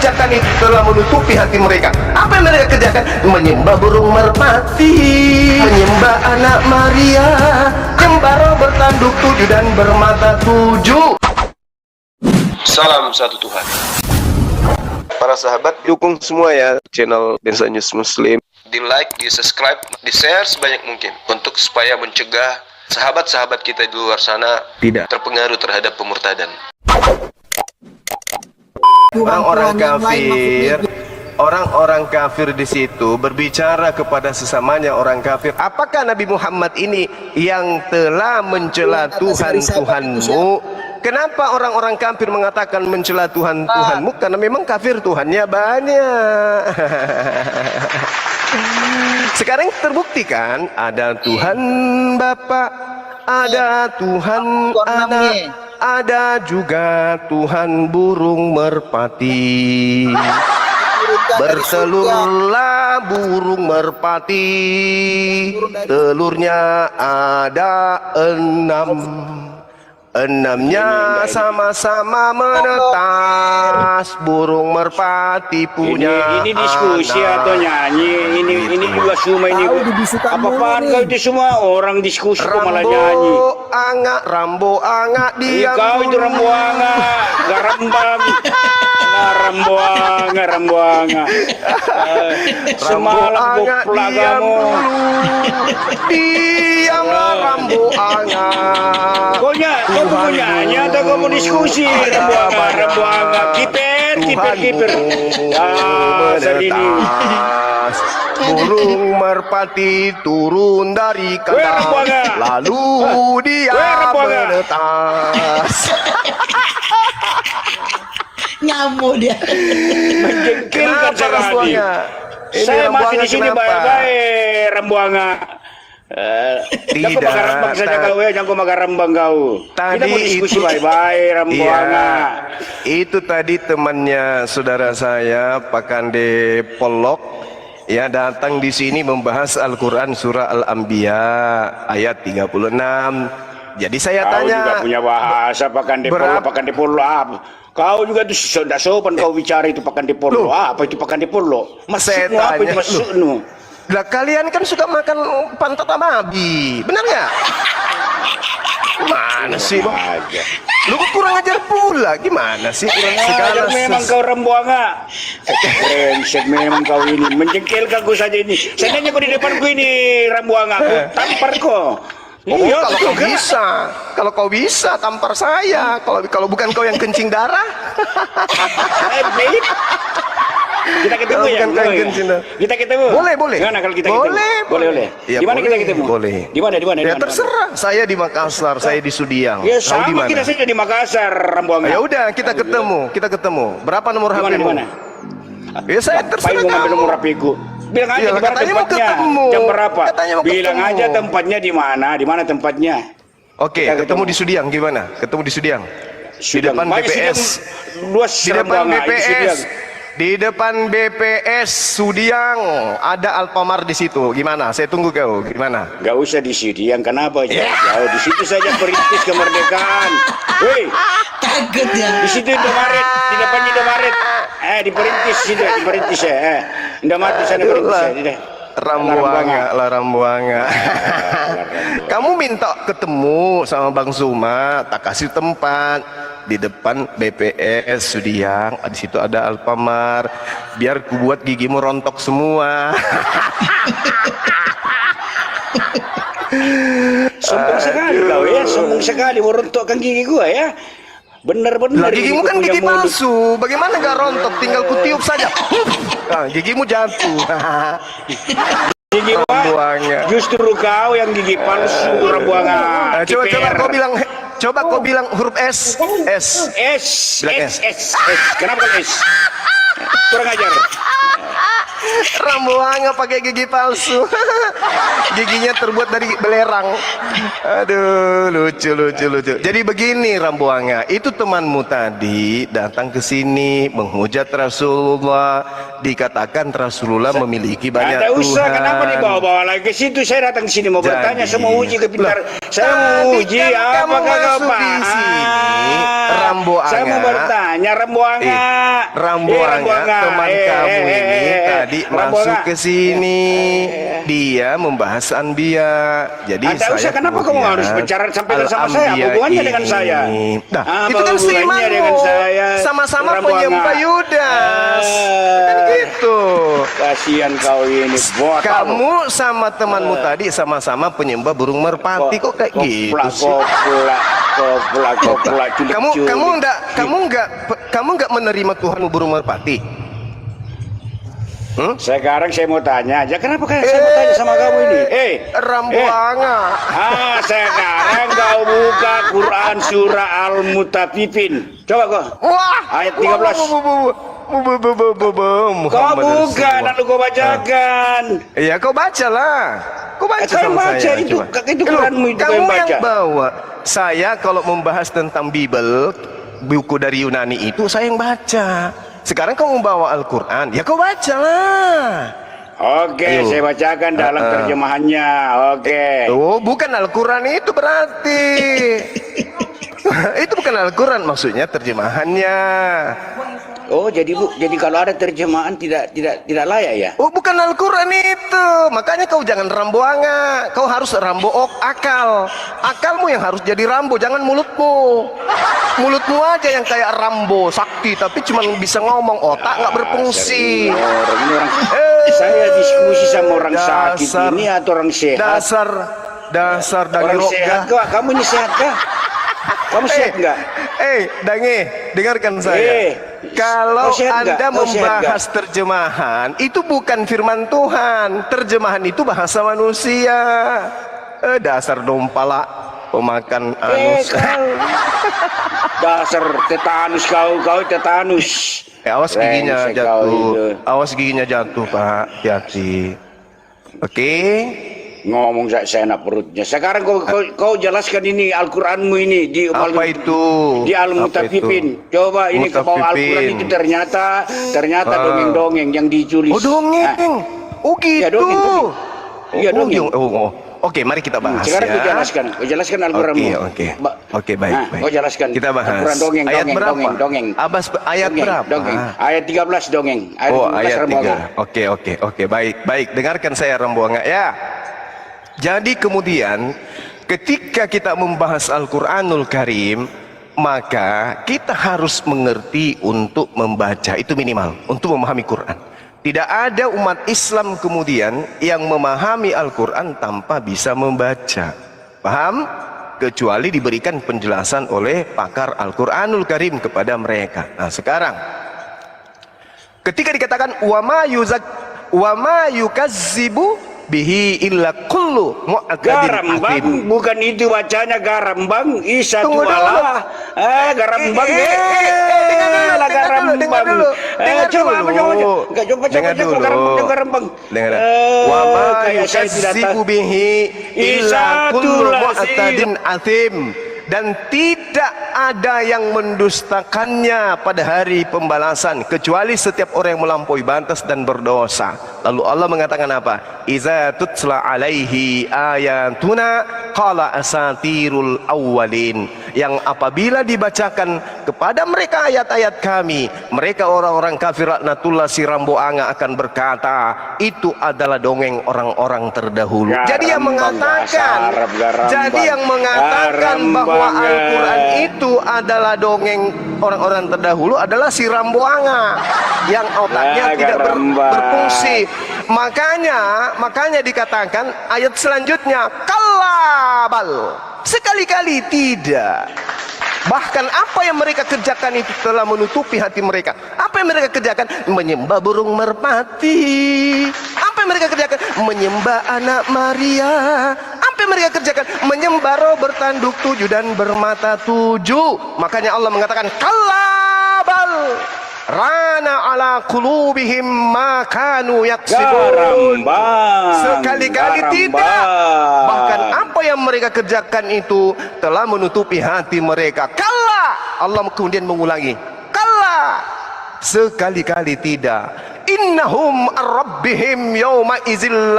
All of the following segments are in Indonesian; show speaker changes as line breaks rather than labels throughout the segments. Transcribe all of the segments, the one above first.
kerjakan itu telah menutupi hati mereka. Apa yang mereka kerjakan? Menyembah burung merpati, menyembah anak Maria, Kembara bertanduk 7 dan bermata 7. Salam satu Tuhan. Para sahabat, dukung semua ya channel Bensa News Muslim. Di like, di subscribe, di share sebanyak mungkin untuk supaya mencegah sahabat-sahabat kita di luar sana tidak terpengaruh terhadap pemurtadan. Orang-orang kafir di situ berbicara kepada sesamanya orang kafir, apakah Nabi Muhammad ini yang telah mencela Tuhan-Tuhanmu? Kenapa orang-orang kafir mengatakan mencela Tuhan-Tuhanmu? Karena memang kafir Tuhannya banyak. Sekarang terbukti kan, ada Tuhan Bapa, ada Tuhan Anak, ada juga Tuhan burung merpati. Bertelurlah burung merpati, telurnya ada 6. Enamnya sama-sama menetas. Burung merpati punya
ini diskusi
anak.
Atau nyanyi? Ini juga semua ini. Apa-apaan kau itu semua orang diskusi kok malah nyanyi.
Rambo angak dia.
Kau itu rambo angak, gak rambang. Rambo angak. Semalam kau pelagamu.
Diamlah rambo angak.
Kau mau nyanyi atau kau mau diskusi? Rambo angak. Kiper. Ini.
Burung merpati turun dari kandang, lalu dia menetas.
Nyamuk dia.
Menjengkelkan sekali. Saya masih di sini baik-baik Rambuanga.
Tidak
saja kau ya, jangan kau makan rambang kau. Kita mau diskusi baik-baik Rambuanga.
Itu tadi temannya saudara saya Pak Kande Polok ya, datang di sini membahas Al-Quran surah Al-Anbiya ayat 36. Jadi saya tanya,
kau juga punya bahasa Pak Kande Polok. Kau juga tuh tidak sopan kau bicara itu Pak Kande Polok. Apa itu Pak Kande Polok? Maksudmu apa itu maksudmu?
Lah kalian kan suka makan pantat babi, benar nggak? Mana sih? Lu kurang ajar pula, gimana sih?
Kurang ajar memang kau Rambuanga. Brengsek memang kau ini, menjengkelkan kau saja ini. Seandainya kau di depanku ini Rambuanga, aku tampar kau.
Iya, kalau kau bisa tampar saya. Kalau bukan kau yang kencing darah.
Kita ketemu ya? Kita ketemu.
Boleh.
Gimana kalau kita ketemu? Boleh.
Ya,
di mana kita ketemu?
Boleh.
Di mana?
Ya terserah. Saya di Makassar, saya di Sudiang.
Ya sama kita saja di Makassar, Rambuanga.
Ya udah, kita ketemu. Berapa nomor HP-mu?
Di mana?
Ya saya terserah kamu.
Ngambil nomor HP-ku. Bilang aja di mana tempatnya. Jam berapa? Bilang aja tempatnya di mana? Di mana tempatnya?
Oke, ketemu di Sudiang gimana? Ketemu di Sudiang. Di depan BPS. Di depan BPS. Di depan BPS Sudiang ada Alfamart di situ. Gimana? Saya tunggu kau. Gimana?
Gak usah di Sudiang. Kenapa? Jauh di situ saja perintis kemerdekaan. Woi,
Takut ya.
di situ Indomaret, di depannya Indomaret. Di perintis ya. Indomaret di sana perintis ya.
Rambuanga. Kamu minta ketemu sama Bang Zuma, tak kasih tempat di depan BPS Sudiang. Di situ ada Alfamart. Biar ku buat gigimu rontok semua.
Sombong sekali kau ya, sombong sekali mau rontokkan gigi gua ya. Bener-bener.
Gigimu kan gigi palsu, bagaimana gak rontok? Tinggal kutiup saja. Gigimu jatuh.
Gigi Rambuanga. Justru kau yang gigi palsu Rambuanga.
Coba kau bilang huruf S.
Kenapa S? Kurang ajar.
Rambuanga pakai gigi palsu. Giginya terbuat dari belerang. Aduh, lucu. Jadi begini Rambuanga, itu temanmu tadi datang ke sini menghujat Rasulullah, dikatakan Rasulullah memiliki banyak
Tuhan. Ada usah, kenapa dibawa-bawa lagi ke situ? Saya datang ke sini mau bertanya, saya mau uji kepintaran. Saya mau uji apakah kau paham.
Rambuanga.
Saya mau bertanya, Rambuanga.
Rambuanga, teman kamu ini tadi masuk ke sini. Dia membahas anbiya. Jadi
Anda
saya
usah, kenapa kamu
kemudian
harus bicara sampai sama saya?
al-anbiya
Hubungannya dengan
ini.
saya.
Nah,
Apa
itu kan
hubungannya
seimanmu.
dengan saya?
Sama-sama
Rambuanga.
penyembah Yudas. Kan gitu.
Kasihan kau ini, buat
Kamu sama temanmu tadi sama-sama penyembah burung merpati kok kayak gitu sih?
Kopla,
Kamu enggak menerima Tuhanmu burung merpati?
Sekarang saya mau tanya aja, kenapa saya mau tanya sama kamu ini?
Rambuanga.
Sekarang kau buka Quran surah Al-Mutaffifin. Coba kau.
Wah,
Ayat 13. Kau buka, lalu kau bacakan.
Iya, kau bacalah. Kau baca
Kau yang
sama
baca
saya.
itu,
coba.
itu Quranmu itu kau
Kamu
yang
yang
baca.
bawa. Saya kalau membahas tentang Bible, buku dari Yunani itu saya yang baca. Sekarang kau membawa Al-Quran, ya kau bacalah.
Oke,
Ayo.
saya bacakan dalam terjemahannya. Oke.
Oh, bukan Al-Quran itu berarti. Itu bukan Al-Quran, maksudnya terjemahannya.
Oh, jadi kalau ada terjemahan tidak layak ya?
Oh, bukan Al-Quran itu. Makanya kau jangan rambuanga. Kau harus rambook akal. Akalmu yang harus jadi rambo, jangan mulutmu. Mulutmu aja yang kayak Rambo sakti, tapi cuma bisa ngomong, otak nggak berfungsi.
Ini orang. Saya diskusi sama orang sakit ini atau orang sehat?
Dasar Dangi
Orang sehat kok? Kamu ini sehat kah? Kamu sehat nggak?
Dangi, dengarkan saya. Kalau
kau sehat
Anda
nggak? Kau sehat
membahas terjemahan, itu bukan firman Tuhan. Terjemahan itu bahasa manusia. Dasar dompala, pemakan anus.
Dasar tetanus kau tetanus.
Awas giginya
Brengsek kau itu.
jatuh. Awas giginya jatuh, Pak. Hati-hati. Oke.
Ngomong saya enak perutnya. Sekarang kau jelaskan ini Al-Quranmu ini di
Apa itu?
Di Al-Mutaffifin. Coba ini ke bawah Al-Quran itu ternyata dongeng-dongeng yang ditulis.
Oh, dongeng. Oh gitu.
Ya, dongeng. Iya, dongeng.
Oke, mari kita bahas
Sekarang
ya.
kau jelaskan Al-Quranmu.
Oke, baik.
Kau jelaskan.
Kita bahas.
Al-Quran dongeng,
ayat
dongeng,
berapa?
dongeng.
Ayat berapa?
Dongeng. Ayat 13 dongeng.
Ayat
13
3. Oke, baik. Dengarkan saya Rambuanga ya. Jadi kemudian ketika kita membahas Al-Quranul Karim, maka kita harus mengerti untuk membaca, itu minimal untuk memahami Quran. Tidak ada umat Islam kemudian yang memahami Al-Quran tanpa bisa membaca. Paham? Kecuali diberikan penjelasan oleh pakar Al-Quranul Karim kepada mereka. Nah sekarang, ketika dikatakan wa ma yukazzibu bihi illa kullu mu'tadin
Garambang,
atim.
bukan itu bacanya Garambang, Isa
Tunggu dulu.
Tuala. Garambang.
Dengar dulu.
Garambang.
Wa ma
Kayak saya tidak
yukazzibu
tahu.
bihi illa kullu
Isatul
mu'tadin atim. Dan tidak ada yang mendustakannya pada hari pembalasan kecuali setiap orang yang melampaui batas dan berdosa. Lalu Allah mengatakan apa? Iza tutla alaihi ayatuna qala asatirul awwalin. Yang apabila dibacakan kepada mereka ayat-ayat kami, mereka orang-orang kafir laknatullah si Rambuanga akan berkata, itu adalah dongeng orang-orang terdahulu. Jadi yang mengatakan, bahwa Al-Quran itu adalah dongeng orang-orang terdahulu adalah si Rambuanga yang otaknya tidak berfungsi. Makanya dikatakan ayat selanjutnya kalabal, sekali-kali tidak. Bahkan apa yang mereka kerjakan itu telah menutupi hati mereka. Apa yang mereka kerjakan? Menyembah burung merpati. Apa yang mereka kerjakan? Menyembah anak Maria. Apa yang mereka kerjakan? Menyembah roh bertanduk 7 dan bermata 7. Makanya Allah mengatakan kalabal rana ala qulubihim ma kanu yaksibun. Sekali-kali tidak. Bahkan apa yang mereka kerjakan itu telah menutupi hati mereka. Kalla. Allah kemudian mengulangi. Kalla. Sekali-kali tidak. Innahum ar-rabbihim yawma izil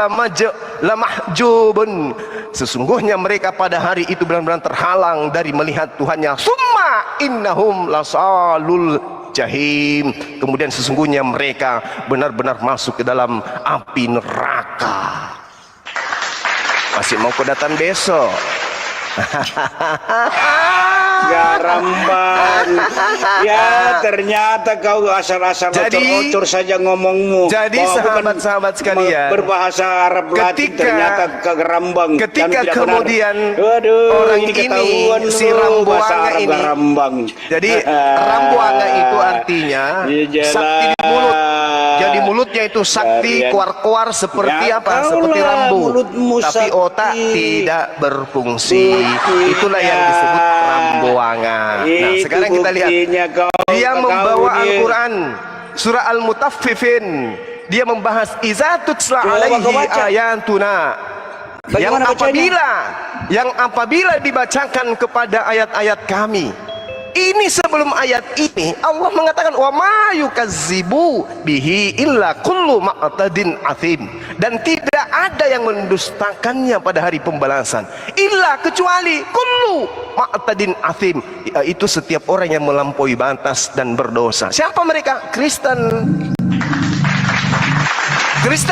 lamahjubun. Sesungguhnya mereka pada hari itu benar-benar terhalang dari melihat Tuhannya. Summa innahum lasalul jahim. Kemudian sesungguhnya mereka benar-benar masuk ke dalam api neraka. Masih mau kau datang besok?
Garambang. Ya ternyata kau asal-asal ocor-ocor saja ngomongmu.
Jadi sahabat-sahabat sekalian,
berbahasa Arab Latin ternyata Garambang.
Ketika
tidak
kemudian
benar.
orang ini si Rambuanga ini,
Garambang.
jadi Rambuanga itu artinya sakti di mulut. Jadi mulutnya itu sakti, keluar-keluar seperti
Ya,
apa? Seperti rambu.
mulutmu
Tapi
sakti.
otak tidak berfungsi. Itulah yang disebut Rambuanga. Nah, sekarang kita lihat. Dia membawa Al-Quran surah Al-Mutaffifin. Dia membahas iza tutsla alaihi ayatuna. Yang apabila dibacakan kepada ayat-ayat kami. Ini sebelum ayat ini Allah mengatakan wa ma yukazzibu bihi illa kullu ma'tadin athim, dan tidak ada yang mendustakannya pada hari pembalasan illa kecuali kullu ma'tadin athim, yaitu setiap orang yang melampaui batas dan berdosa. Siapa mereka? Kristen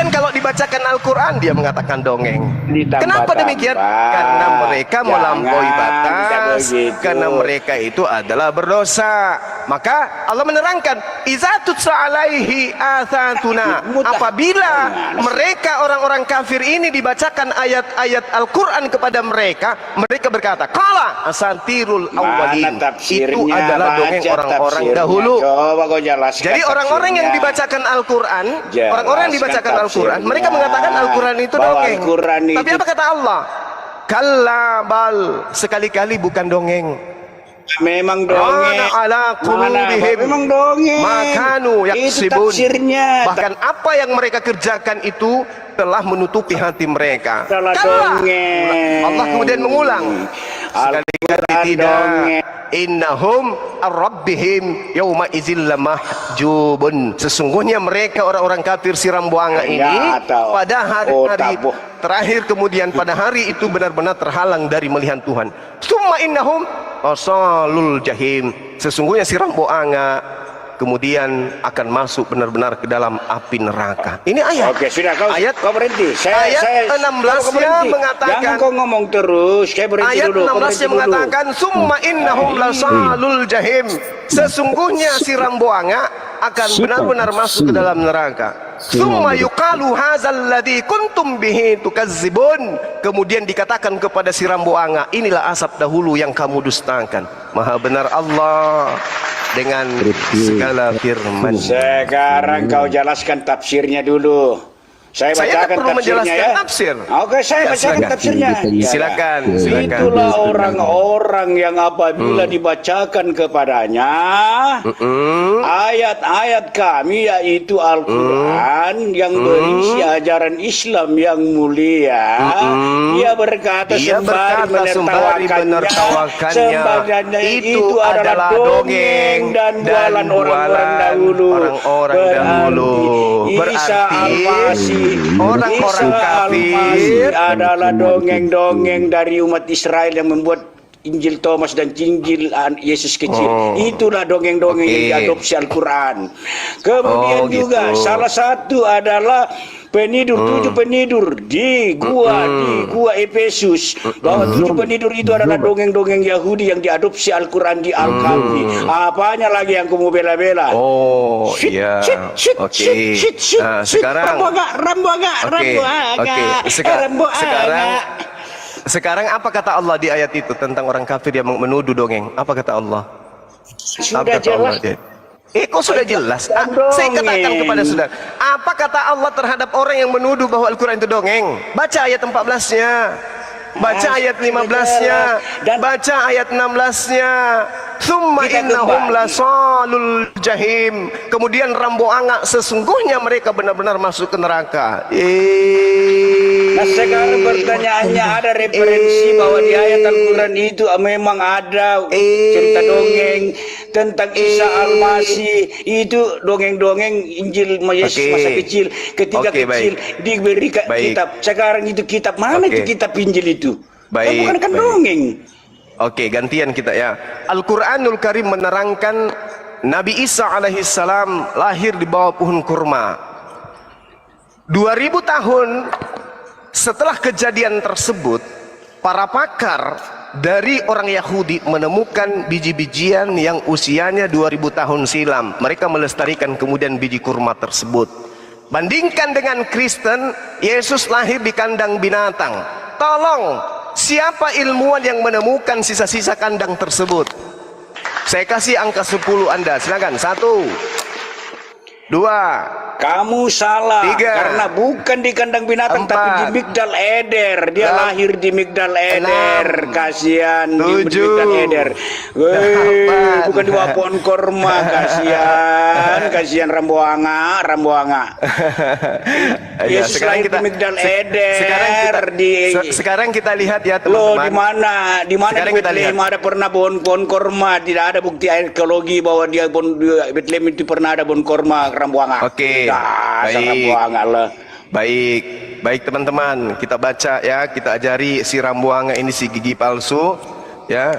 kalau dibacakan Al-Quran dia mengatakan dongeng. Kenapa demikian? Karena mereka melampaui batas, karena mereka itu adalah berdosa. Maka Allah menerangkan iza tutsa alaihi athatuna, apabila mereka orang-orang kafir ini dibacakan ayat-ayat Al-Quran kepada mereka, mereka berkata qala asatirul awwalin, itu adalah dongeng orang-orang dahulu. Jadi orang-orang yang dibacakan Al-Quran, orang-orang yang dibacakan Al-Quran, mereka mengatakan Al-Quran itu dongeng. Tapi apa kata Allah? Kalla bal, sekali-kali bukan dongeng.
Memang dongeng. Memang dongeng.
Makanu yaksibun.
Itu tafsirnya.
Bahkan apa yang mereka kerjakan itu telah menutupi hati mereka.
Salah dongeng.
Allah kemudian mengulang. Sekali-kali tidak. Innahum ar-rabbihim yawma idzil lamahjubun. Sesungguhnya mereka orang-orang kafir si Rambuanga ini pada hari-hari terakhir, kemudian pada hari itu benar-benar terhalang dari melihat Tuhan. Summa innahum asalul jahim. Sesungguhnya si Rambuanga kemudian akan masuk benar-benar ke dalam api neraka. Ini ayat.
Oke, sudah kau berhenti.
Ayat 16-nya mengatakan,
jangan kau ngomong terus. Saya berhenti
ayat
dulu.
16-nya mengatakan summa innahum lasalul jahim. Sesungguhnya si Rambuanga akan benar-benar masuk ke dalam neraka. Summa yuqalu hadzal ladzi kuntum bihi tukazzibun. Kemudian dikatakan kepada si Rambuanga, inilah asap dahulu yang kamu dustakan. Maha benar Allah dengan segala firman.
Sekarang kau jelaskan tafsirnya dulu. Saya bacakan
perlu menjelaskan
ya.
tafsir.
Oke, saya bacakan tafsirnya.
Silakan.
Itulah orang-orang yang apabila dibacakan kepadanya ayat-ayat kami, yaitu Al-Quran yang berisi ajaran Islam yang mulia, dia berkata sembari menertawakannya, itu adalah dongeng dan bualan orang-orang dahulu. Berarti
orang-orang kafir
adalah dongeng-dongeng dari umat Israel yang membuat Injil Thomas dan Injil Yesus kecil. Itulah dongeng-dongeng yang diadopsi Al-Quran. Kemudian juga salah satu adalah tujuh penidur di gua Efesus, bahwa 7 penidur itu adalah dongeng-dongeng Yahudi yang diadopsi Al-Quran di Al-Kahfi. Apanya lagi yang kamu bela-bela?
Iya. Oke. Sekarang Sekarang apa kata Allah di ayat itu tentang orang kafir yang menuduh dongeng? Apa kata Allah?
Sudah jelas.
Kok sudah jelas? Saya katakan kepada saudara, apa kata Allah terhadap orang yang menuduh bahwa Al-Quran itu dongeng? Baca ayat 14-nya, baca ayat 15-nya, baca ayat 16-nya. Summa innahum lasalul jahim. Kemudian Rambuanga, sesungguhnya mereka benar-benar masuk ke neraka.
Nah, sekarang pertanyaannya, ada referensi bahwa di ayat Al-Quran itu memang ada cerita dongeng tentang Isa Al-Masih. Itu dongeng-dongeng Injil Yesus masa kecil, ketika kecil diberi kitab. Sekarang itu kitab mana itu kitab Injil itu? Bukan dongeng.
Oke, gantian kita ya. Al-Quranul Karim menerangkan Nabi Isa alaihissalam lahir di bawah pohon kurma. 2000 tahun setelah kejadian tersebut, para pakar dari orang Yahudi menemukan biji-bijian yang usianya 2000 tahun silam. Mereka melestarikan kemudian biji kurma tersebut. Bandingkan dengan Kristen, Yesus lahir di kandang binatang. Tolong, siapa ilmuwan yang menemukan sisa-sisa kandang tersebut? Saya kasih angka 10 Anda, silakan. 1, 2,
Kamu salah,
3,
karena bukan di kandang binatang
4,
tapi di Migdal Eder. Dia
6,
lahir di Migdal Eder.
6,
Kasihan di
7,
Migdal Eder. Weh,
8.
bukan di bawah pohon korma. Kasihan Rambuanga.
Ya,
Yesus lahir di Migdal Eder.
Sekarang kita lihat ya
Loh,
teman-teman.
di mana
Sekarang
di
kita
Bethlehem
lihat.
ada pernah pohon korma? Tidak ada bukti arkeologi bahwa di Bethlehem itu pernah ada pohon korma Rambuanga.
Oke, baik. Baik teman-teman, kita baca ya, kita ajari si Rambuanga ini, si gigi palsu ya,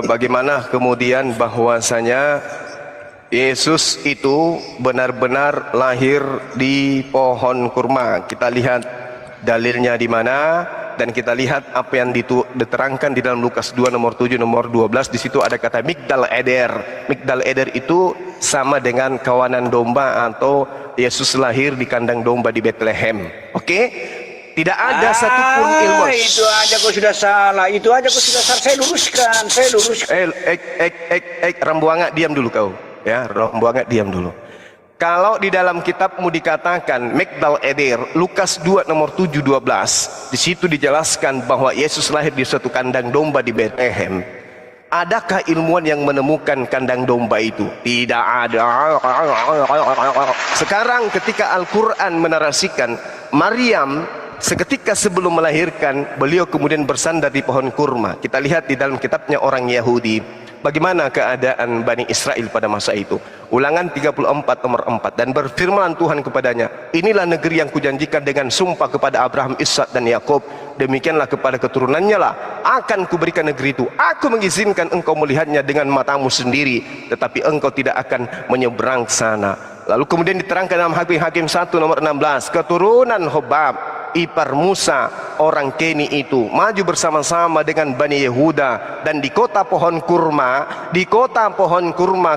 bagaimana kemudian bahwasanya Yesus itu benar-benar lahir di pohon kurma. Kita lihat dalilnya di mana, dan kita lihat apa yang diterangkan di dalam Lukas 2 nomor 7 nomor 12. Di situ ada kata Migdal Eder. Migdal Eder itu sama dengan kawanan domba, atau Yesus lahir di kandang domba di Bethlehem. Oke? Tidak ada satupun ilmu.
Itu aja kau sudah salah. Saya luruskan.
Rambuanga, diam dulu kau. Ya, Rambuanga, diam dulu. Kalau di dalam kitabmu dikatakan Migdal Eder, Lukas 2 nomor 7 12, di situ dijelaskan bahwa Yesus lahir di suatu kandang domba di Bethlehem. Adakah ilmuwan yang menemukan kandang domba itu? Tidak ada. Sekarang ketika Al-Quran menarasikan Maryam seketika sebelum melahirkan, beliau kemudian bersandar di pohon kurma. Kita lihat di dalam kitabnya orang Yahudi, bagaimana keadaan Bani Israel pada masa itu. Ulangan 34 nomor 4. Dan berfirman Tuhan kepadanya, inilah negeri yang kujanjikan dengan sumpah kepada Abraham, Ishak dan Yakub. Demikianlah kepada keturunannya lah akan kuberikan negeri itu. Aku mengizinkan engkau melihatnya dengan matamu sendiri, tetapi engkau tidak akan menyeberang sana. Lalu kemudian diterangkan dalam Hakim 1 nomor 16, keturunan Hobab, ipar Musa orang Keni itu maju bersama-sama dengan Bani Yehuda, dan di kota pohon kurma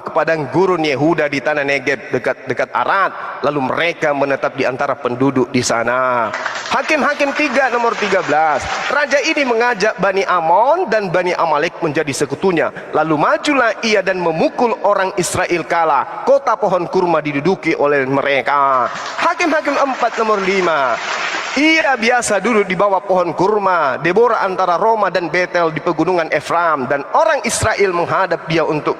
ke padang gurun Yehuda di tanah Negeb dekat Arad. Lalu mereka menetap di antara penduduk di sana. Hakim 3 nomor 13, raja ini mengajak Bani Amon dan Bani Amalek menjadi sekutunya. Lalu majulah ia dan memukul orang Israel kalah. Kota pohon kurma diduduki oleh mereka. Hakim 4 nomor 5, ia biasa duduk di bawah pohon kurma Deborah antara Roma dan Betel di pegunungan Efraim, dan orang Israel menghadap dia untuk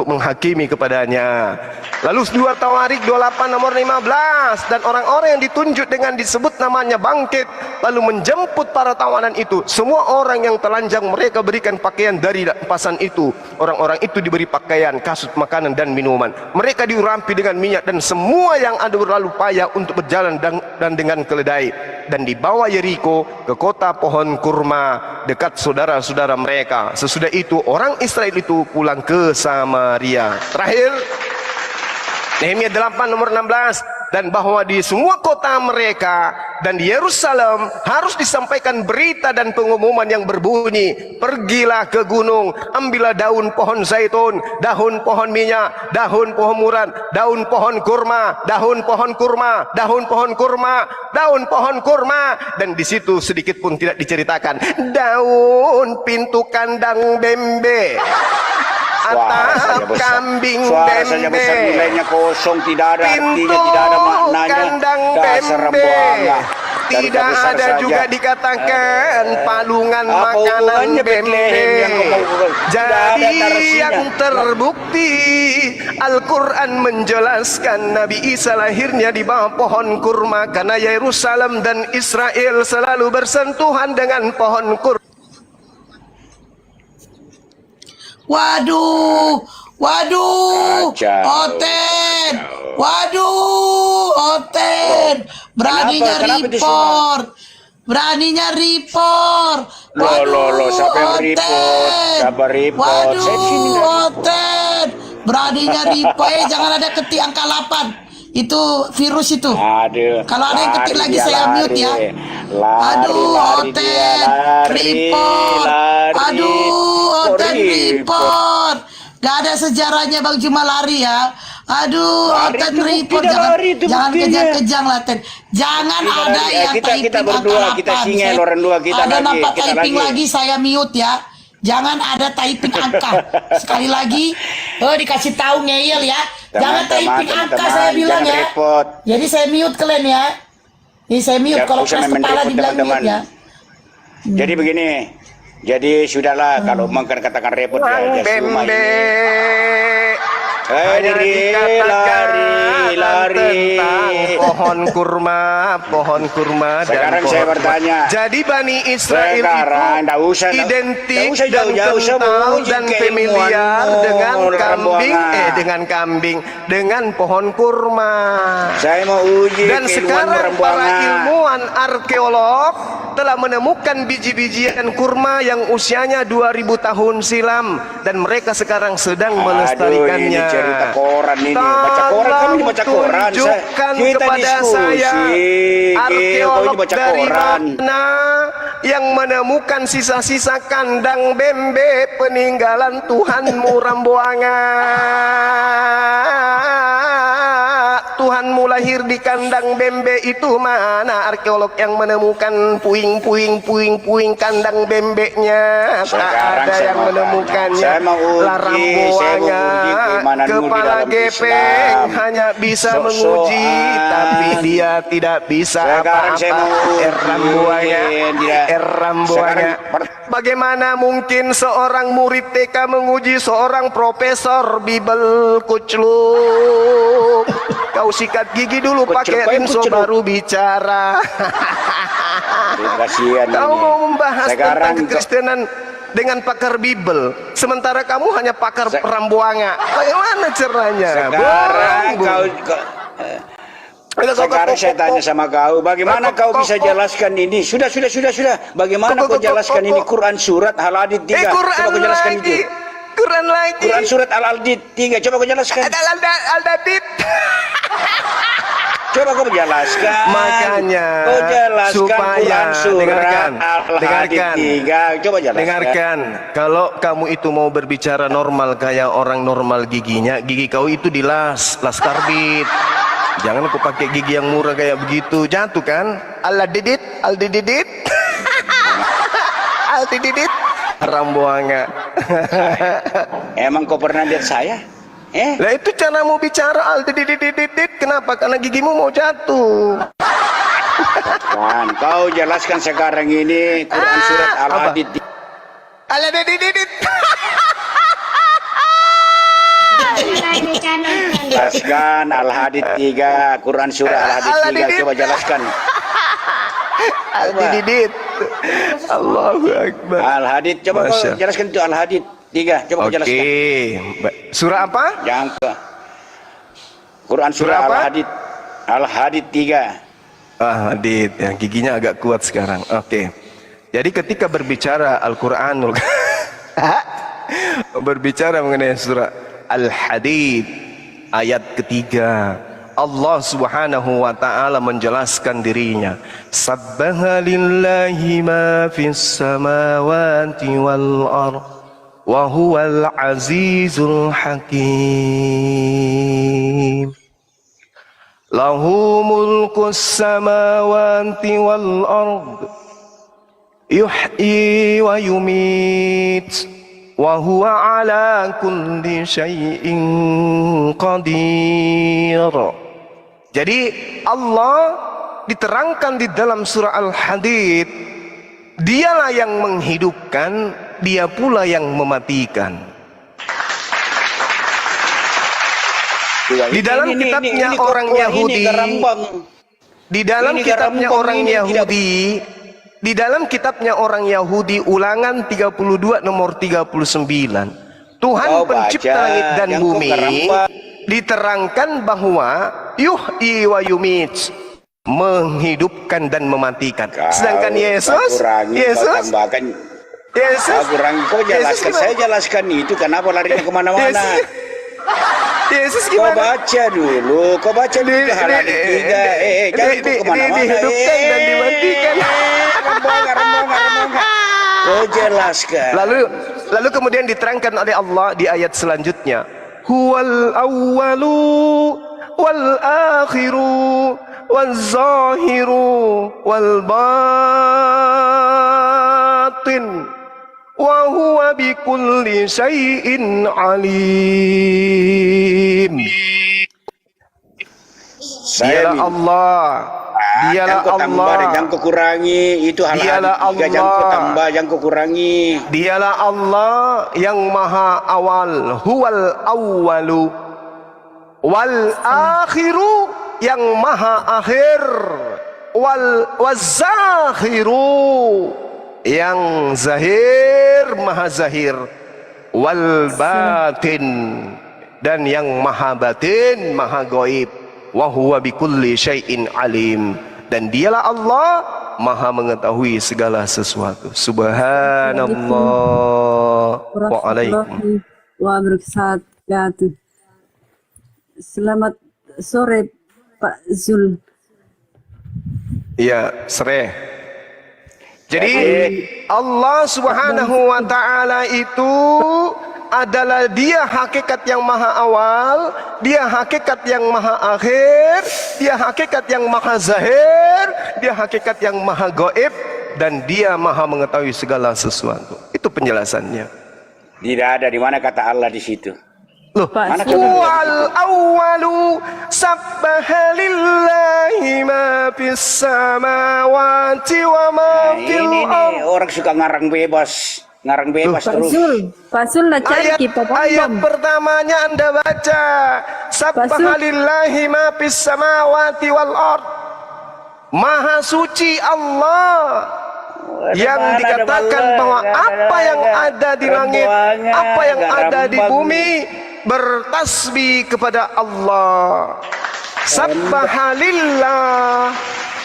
menghakimi kepadanya. Lalu 2 Tawarik 28 nomor 15, dan orang-orang yang ditunjuk dengan disebut namanya bangkit, lalu menjemput para tawanan itu. Semua orang yang telanjang mereka berikan pakaian dari empasan itu. Orang-orang itu diberi pakaian, kasut, makanan dan minuman. Mereka diurapi dengan minyak, dan semua yang ada berlalu payah untuk berjalan dan dengan keledai. Dan dibawa Yeriko ke kota pohon kurma dekat saudara-saudara mereka. Sesudah itu orang Israel itu pulang ke Samaria. Terakhir Nehemia 8 nomor 16, dan bahwa di semua kota mereka dan di Yerusalem harus disampaikan berita dan pengumuman yang berbunyi, pergilah ke gunung, ambillah daun pohon zaitun, daun pohon minyak, daun pohon murad, daun pohon kurma, daun pohon kurma, daun pohon kurma, daun pohon kurma. Dan di situ sedikit pun tidak diceritakan daun pintu kandang bembe, atap kambing
Suaranya besar,
bembe,
nilainya kosong, tidak ada artinya,
pintu
tidak ada maknanya.
kandang
Dasar
bembe.
Rambuanga.
Tidak
Besar
ada
saja.
juga dikatakan palungan
Apa
makanan
hubungannya Bethlehem yang
bembe.
kau- Tidak ada
Jadi
narasinya.
yang terbukti Al-Quran menjelaskan Nabi Isa lahirnya di bawah pohon kurma, karena Yerusalem dan Israel selalu bersentuhan dengan pohon kurma.
Waduh,
Kacau.
Oten, waduh, Oten, beraninya
Kenapa? Kenapa
report, Beraninya report.
Loh, siapa yang report? Siapa report? Saya di sini nggak report.
Oten. Beraninya report. Jangan ada ketik angka 8. Itu virus itu.
Aduh.
Kalau ada yang ketik lagi
dia,
saya mute ya. Aduh,
lari
Oten.
dia,
Report.
lari.
Aduh, Oten report. Gak ada sejarahnya Bang Cuma lari ya. Aduh,
Lari
Oten
itu
report.
bukti,
Jangan,
lari itu
jangan
buktinya.
kejang-kejang lah, Ten. Jangan ada yang
kita
typing
berdua,
angka
kita
8.
singgah
Saya-
orang dua, kita
ada
lagi,
nampak
kita
typing
lagi.
lagi saya mute ya. Jangan ada typing angka. Sekali lagi, dikasih tahu ngeyel ya. Jangan typing angka saya bilang
jangan
ya.
repot.
Jadi saya mute kalian ya. Ini saya mute
Ya,
kalau
usah
keras
main
kepala
repot,
dibilang
teman-teman.
mute ya.
Jadi begini. Jadi sudahlah kalau makan katakan repot ya semua
Bembe
ini.
hanya dikatakan
lari.
tentang pohon kurma
Sekarang
dan
saya
pohon
bertanya.
Jadi Bani Israel
Sekarang,
itu
nggak usah
identik dan
jauh-jauh,
kental
menguji
dan
keilmuanmu,
familiar
Rambuanga.
dengan pohon kurma.
Saya mau uji
Dan
keilmuan
sekarang para
Rambuanga.
ilmuwan arkeolog telah menemukan biji-bijian kurma yang usianya 2000 tahun silam dan mereka sekarang sedang
Aduh,
melestarikannya.
ini cerita koran ini. Baca koran, kamu ini baca koran.
Tunjukkan
Kita
kepada saya
diskusi.
arkeolog
Kau ini baca
dari
koran.
mana yang menemukan sisa-sisa kandang bembe peninggalan Tuhanmu Rambuanga. Tuhanmu lahir di kandang bembe itu mana arkeolog yang menemukan puing kandang bembenya? Tak
Sekarang
ada
saya
yang
mau
menemukannya.
tanya. Saya mau uji,
Rambuanga,
keimananmu di
kepala
dalam
gepeng
Islam.
hanya bisa
Sok-sokan.
menguji, tapi dia tidak bisa
Sekarang saya
apa-apa.
mau uji.
Rambuanga, Rambuanga.
Sekarang
Bagaimana mungkin seorang murid TK menguji seorang profesor Bibel kucluk? Kau sikat gigi dulu
Kucluk,
pakai
kau yang
rinso
kucluk.
baru bicara.
Kasihan
Kau
ini.
mau membahas
Sekarang
tentang kekristenan dengan pakar Bibel, sementara kamu hanya pakar Rambuanga. Bagaimana caranya?
Sekarang Sekarang saya tanya sama kau, bagaimana kau bisa jelaskan ini? Sudah. Bagaimana kau jelaskan ini Quran surat Al-Hadid 3?
Quran
Coba kau jelaskan
lagi.
itu. Quran surat Al-Hadid 3. Coba kau jelaskan.
Al-Dadid.
Coba kau jelaskan.
Makanya
kau jelaskan
supaya
Quran surat
dengarkan,
Al-Hadid 3. Coba jelaskan.
Dengarkan, kalau kamu itu mau berbicara normal kayak orang normal giginya, gigi kau itu las karbit. Jangan kau pakai gigi yang murah kayak begitu, jatuh kan? Al-Didit. Al-Didit. Rambuanga.
Emang kau pernah lihat saya?
Lah itu caramu bicara Al-Didit. Kenapa? Karena gigimu mau jatuh.
Kan, kau jelaskan sekarang ini Quran surat Al-Hadid 3.
Al-Didit.
Jelaskan Al-Hadid 3, Quran surah Al-Hadid 3. Coba jelaskan.
Al-Didit. Allahu Akbar.
Al-Hadid, coba kau jelaskan itu Al-Hadid 3. Coba kau jelaskan.
Surah apa?
Jangan ke Quran surah
Surah apa?
Al-Hadid 3.
Hadid, yang giginya agak kuat sekarang. Oke. Jadi ketika berbicara Al-Qur'anul berbicara mengenai surah Al-Hadid ayat ketiga, Allah Subhanahu wa taala menjelaskan dirinya, sabbaha lillahi ma fis samawati wal ardh wa huwal azizul hakim. Lahu mulkus samawati wal ardh yuhyi wa yumit wa huwa ala kulli syai'in qadir. Jadi Allah diterangkan di dalam surah Al-Hadid, dialah yang menghidupkan, dia pula yang mematikan. Di dalam kitabnya orang Yahudi, di dalam kitabnya orang Yahudi, di dalam kitabnya orang Yahudi Ulangan 32 nomor 39, Tuhan pencipta langit dan bumi diterangkan bahwa yuhyi wa yumit, menghidupkan dan mematikan.
Kau
Sedangkan Yesus,
kurangi, kau tambahkan.
Yesus,
Kau kurangi, kau jelaskan.
gimana?
Saya jelaskan itu. Kenapa larinya kemana-mana?
Yesus
Kau
gimana?
baca dulu. Kau baca dulu halaman 3. Jangan kau kemana-mana.
Dihidupkan dan dimatikan.
Rembongan. Kau jelaskan.
Lalu kemudian diterangkan oleh Allah di ayat selanjutnya. Huwal awwalu wal akhiru wal zahiru wal batin wa huwa bikulli syai'in alim.
Saya
Dialah Allah. Dialah
yang kau tambah dan
Allah.
yang kau kurangi itu
Dialah
hal-hal tiga, yang kau
Allah.
tambah yang kau kurangi.
Dialah Allah yang maha awal, huwal awwalu wal akhiru, yang maha akhir, wazakhiru, yang zahir, maha zahir, wal batin, dan yang maha batin, maha gaib. Wa huwa bikulli syai'in alim, dan dialah Allah maha mengetahui segala sesuatu. Subhanallah. Waalaikumsalam.
Wabarakatuh. Selamat sore Pak Zul.
Ya, Sre. Jadi Allah Subhanahu wa taala itu adalah dia hakikat yang maha awal, dia hakikat yang maha akhir, dia hakikat yang maha zahir, dia hakikat yang maha gaib, dan dia maha mengetahui segala sesuatu. Itu penjelasannya.
Tidak ada di mana kata Allah di situ.
Loh,
Pak
wal awwalu sabbaha lillahi ma fis samawati wa ma fil
Ini
ardh.
nih orang suka ngarang bebas terus.
Pak Zul nak cari kita
Ayat pertamanya Anda baca sabbaha lillahi ma fis samawati wal ardh. Maha suci Allah, yang dikatakan bahwa apa yang ada di langit, apa yang ada di bumi bertasbih kepada Allah. Sabbahalillah,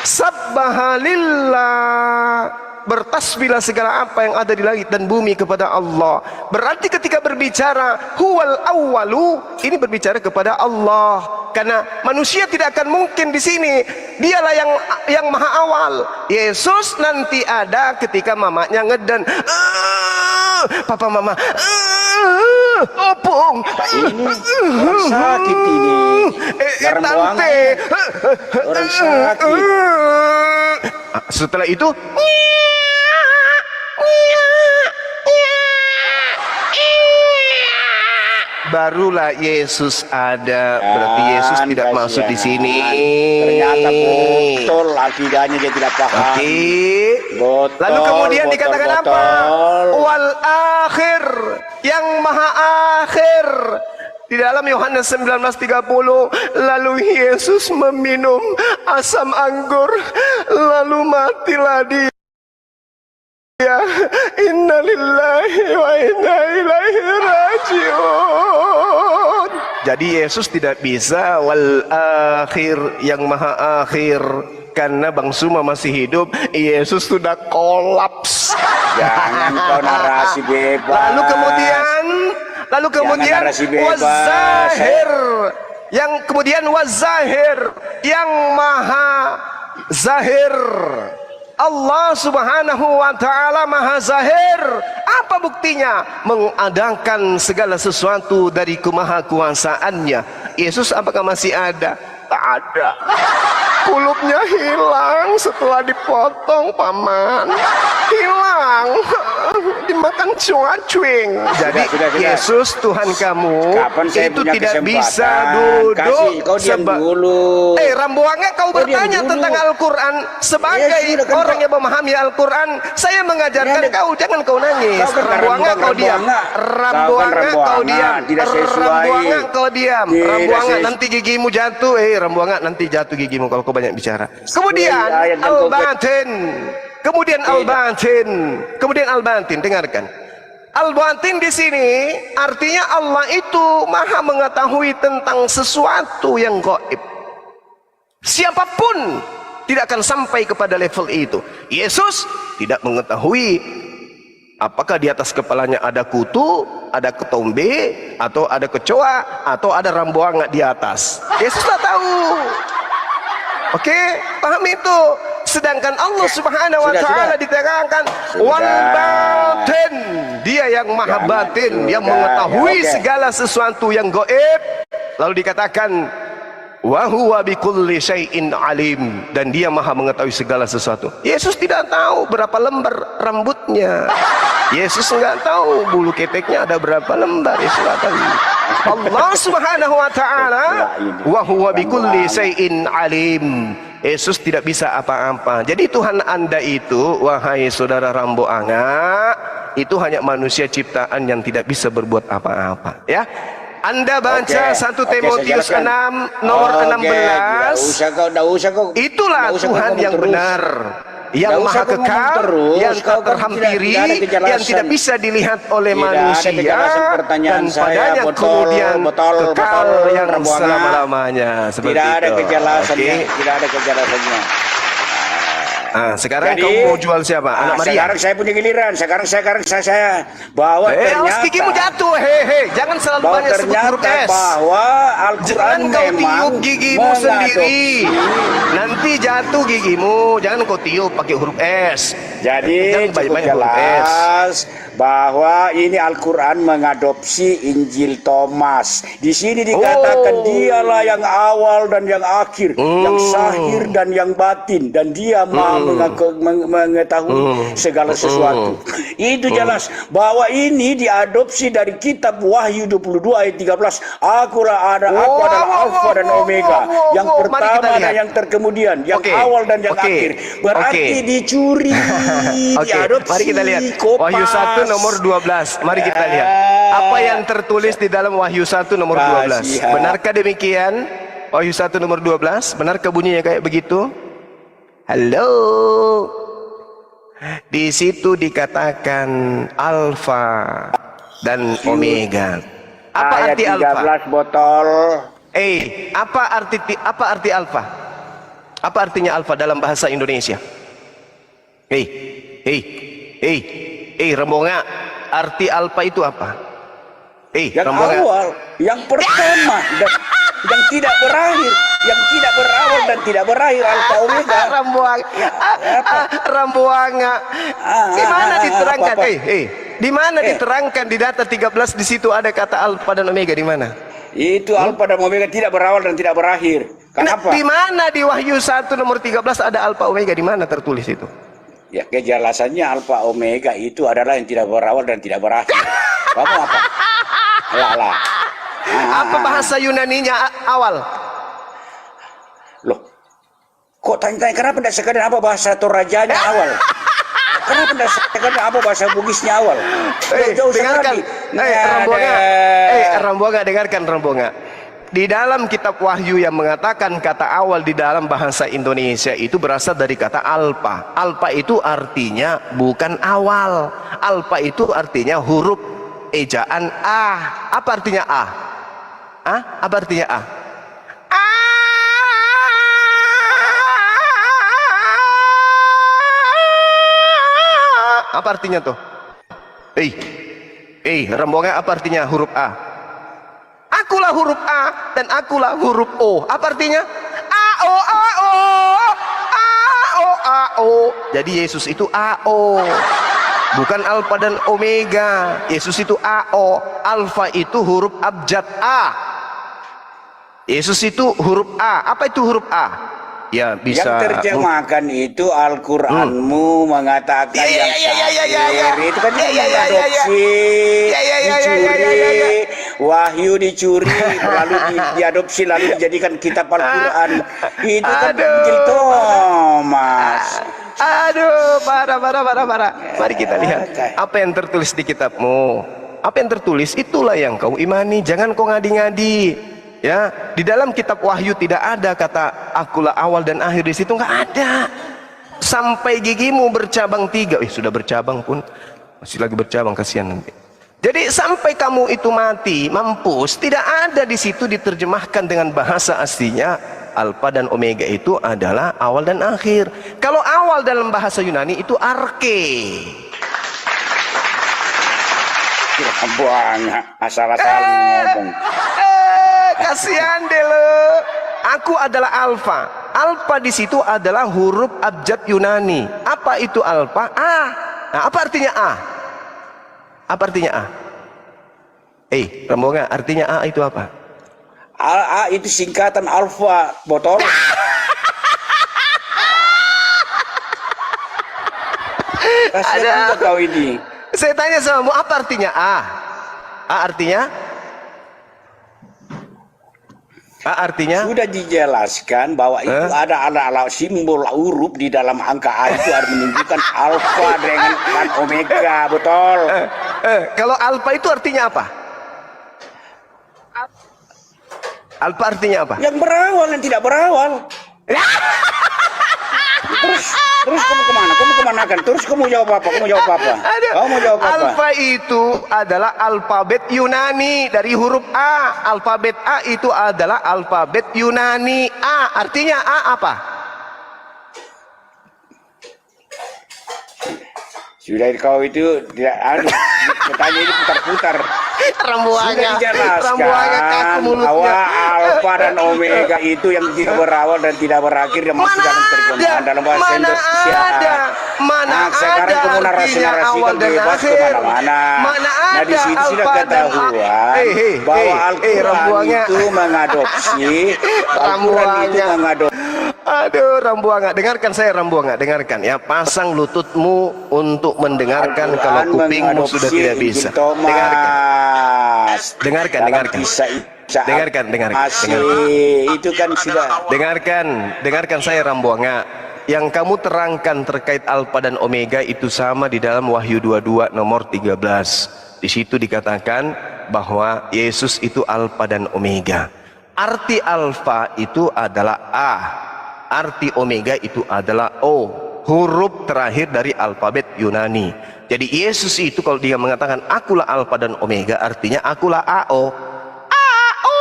sabbahalillah, bertasbihlah segala apa yang ada di langit dan bumi kepada Allah. Berarti ketika berbicara huwal awwalu, ini berbicara kepada Allah, karena manusia tidak akan mungkin di sini. Dialah yang maha awal. Yesus nanti ada ketika mamanya ngeden, papa mama, opung,
Ini orang sakit ini. Garam
tante,
Orang sakit.
setelah itu barulah Yesus ada. Berarti Yesus tidak masuk di sini.
Ternyata betul akidahnya dia tidak paham.
Oke.
Botol,
Lalu kemudian
botol,
dikatakan apa?
botol.
Wal akhir, yang maha akhir. Di dalam Yohanes 19:30, lalu Yesus meminum asam anggur, lalu matilah dia. Inna lillahi wa inna ilaihi rajiun. Jadi Yesus tidak bisa wal akhir, yang maha akhir, karena Bang Suma masih hidup. Yesus sudah kolaps.
Jangan kau narasi bebas.
Lalu kemudian
narasi bebas.
wazahir, yang kemudian wazahir, yang maha zahir. Allah Subhanahu wa taala maha zahir. Apa buktinya? Mengadakan segala sesuatu dari kemahakuasaannya. Yesus apakah masih ada? Tak ada. Kulupnya hilang setelah dipotong, paman. Hilang. Dimakan cuacuing. Jadi
Sudah.
Yesus Tuhan kamu
Kapan saya
itu
punya
tidak
kesempatan?
bisa duduk.
Kasih, kau diam dulu.
Rambuannya kau
Kau diam
bertanya
dulu.
tentang Al-Quran. Sebagai
Ya, sudah, kan,
orang yang memahami Al-Quran, saya mengajarkan
Ya,
kau, jangan kau nangis.
Kau kan
Rambuannya kau diam. Rambuannya kau diam.
tidak sesuai.
Rambuannya kau diam.
Tidak
Rambuannya
sesuai.
nanti gigimu jatuh. Rambuannya nanti jatuh gigimu kalau kau banyak bicara. Kemudian
ayat yang kau-
Al-Batin. Kemudian Al-Batin. Kemudian Al-Batin, dengarkan. Al-Batin di sini artinya Allah itu maha mengetahui tentang sesuatu yang gaib. Siapapun tidak akan sampai kepada level itu. Yesus tidak mengetahui apakah di atas kepalanya ada kutu, ada ketombe, atau ada kecoa, atau ada rambuanga di atas. Yesus tak tahu. Oke, paham itu. Sedangkan Allah Subhanahu wa taala diterangkan wal batin, dia yang maha batin, yang mengetahui segala sesuatu yang gaib. Lalu dikatakan wa huwa bikulli syai'in alim, dan dia maha mengetahui segala sesuatu. Yesus tidak tahu berapa lembar rambutnya. Yesus enggak tahu bulu keteknya ada berapa lembar. Yesus enggak tahu. Allah Subhanahu wa taala wa huwa bikulli syai'in alim. Yesus tidak bisa apa-apa. Jadi Tuhan Anda itu, wahai saudara Ramboanga, itu hanya manusia ciptaan yang tidak bisa berbuat apa-apa, ya. Anda baca 1 Timotius 6 nomor 16. Itulah Tuhan yang benar, yang maha kekal, yang tak terhampiri, yang tidak bisa dilihat oleh manusia, dan padanya kemudian kekal yang selama-lamanya. Seperti
Tidak ada
itu.
kejelasannya,
Oke.
tidak ada kejelasannya.
Sekarang
Jadi,
kamu mau jual siapa? Anak Maria?
Sekarang saya punya giliran. Sekarang saya bahwa
Awas
ternyata
gigimu jatuh, hehe. Jangan selalu
bahwa
banyak sebut huruf
ternyata
S.
bahwa Al-Quran
Jangan kau
memang
tiup gigimu sendiri.
mengadopsi.
Nanti jatuh gigimu. Jangan kau tiup pakai huruf S.
Jadi
Jangan
cukup
banyak-banyak huruf S.
jelas bahwa ini Al-Quran mengadopsi Injil Thomas. Di sini dikatakan dialah yang awal dan yang akhir, yang sahir dan yang batin, dan dia maha mengetahui segala sesuatu. Itu jelas bahwa ini diadopsi dari kitab Wahyu 22 ayat 13. Aku adalah Alfa dan Omega, yang pertama dan yang terkemudian, yang awal dan yang akhir. Berarti dicuri, diadopsi.
Mari kita lihat
kopas.
Wahyu 1 nomor 12. Mari kita lihat apa yang tertulis di dalam Wahyu 1 nomor 12. Benarkah demikian? Wahyu 1 nomor 12. Benarkah bunyinya kayak begitu? Halo. Di situ dikatakan Alfa dan Omega. Apa
Ayat
arti Alfa?
13 botol.
Apa arti Alfa? Apa artinya Alfa dalam bahasa Indonesia? Rembonga, arti Alfa itu apa?
Yang
Rembonga.
awal, yang pertama, dan yang tidak berakhir, yang tidak berawal dan tidak berakhir, Alfa Omega.
Rambuanga. Di mana diterangkan?
apa?
Di mana diterangkan di data 13 di situ ada kata Alfa dan Omega di mana?
Itu Alfa dan Omega tidak berawal dan tidak berakhir. Kenapa?
Di mana di Wahyu 1 nomor 13 ada Alfa Omega, di mana tertulis itu?
Ya, kejelasannya Alfa Omega itu adalah yang tidak berawal dan tidak berakhir. Kamu apa? Lah.
Apa bahasa Yunaninya awal?
Loh, kok tanya-tanya kenapa tidak sekadar apa bahasa Torajanya awal? Kenapa tidak sekadar apa bahasa Bugisnya awal? Jauh
Dengarkan,
sekali.
Rambonga, dengarkan Rambonga. Di dalam kitab Wahyu yang mengatakan kata awal di dalam bahasa Indonesia itu berasal dari kata alfa. Alfa itu artinya bukan awal. Alfa itu artinya huruf ejaan A. Apa artinya A? Apa artinya A? Apa artinya tuh? Rembonga, apa artinya huruf A? Akulah huruf A dan akulah huruf O. Apa artinya? A-O, A-O, A-O, A-O. Jadi Yesus itu A-O, bukan Alfa dan Omega. Yesus itu A-O. Alfa itu huruf abjad A. Yesus itu huruf A. Apa itu huruf A? Ya bisa.
Yang terjemahkan itu Al-Quranmu mengatakan yang sahir. Itu kan diadopsi, dicuri, Wahyu dicuri, lalu diadopsi, lalu dijadikan kitab Al-Quran. Itu kan Injil Thomas.
Aduh, parah. Mari kita lihat apa yang tertulis di kitabmu. Apa yang tertulis itulah yang kau imani. Jangan kau ngadi-ngadi. Ya, di dalam kitab Wahyu tidak ada kata akulah awal dan akhir, di situ nggak ada. Sampai gigimu bercabang 3. Sudah bercabang pun masih lagi bercabang, kasihan nanti. Jadi sampai kamu itu mati, mampus, tidak ada di situ diterjemahkan dengan bahasa aslinya Alfa dan Omega itu adalah awal dan akhir. Kalau awal dalam bahasa Yunani itu arke.
Buang asal-asal ngomong.
Kasihan deh lo. Aku adalah alfa. Alfa di situ adalah huruf abjad Yunani. Apa itu alfa? A. Nah, apa artinya A? Apa artinya A? Rombongan, artinya A itu apa?
A itu singkatan alfa, botol. Kasihan kau ini.
Saya tanya sama kamu, apa artinya A? A artinya?
Sudah dijelaskan bahwa itu ada simbol huruf di dalam angka A itu harus menunjukkan alfa dengan omega, betul.
Kalau alfa itu artinya apa? Alfa artinya apa?
Yang berawal, yang tidak berawal. Terus kamu kemana? Kamu kemanakan? Terus kamu jawab apa? Kamu jawab apa? Kamu jawab apa?
Alfa itu adalah alfabet Yunani dari huruf A. Alfabet A itu adalah alfabet Yunani. A artinya A apa?
Sudah kau itu tidak ada bertanya ini putar-putar.
Rambuannya kaku mulutnya.
Bahwa alfa dan omega itu yang tidak berawal dan tidak berakhir yang masuk dalam terjemahan dalam bahasa Indonesia. Sekarang kamu narasikan bebas kemana-mana. Nah di sini sudah ketahuan bahwa Al-Quran itu mengadopsi. Al-Quran itu mengadopsi.
Aduh, Rambuanga, dengarkan saya, Rambuanga, dengarkan ya. Pasang lututmu untuk mendengarkan kalau kupingmu sudah tidak bisa. Dengarkan.
Itu kan sudah.
Dengarkan saya, Rambuanga. Yang kamu terangkan terkait alfa dan omega itu sama di dalam Wahyu 22 nomor 13. Di situ dikatakan bahwa Yesus itu alfa dan omega. Arti alfa itu adalah A. Arti omega itu adalah O, huruf terakhir dari alfabet Yunani. Jadi Yesus itu kalau dia mengatakan akulah alfa dan omega, artinya akulah AO. AO,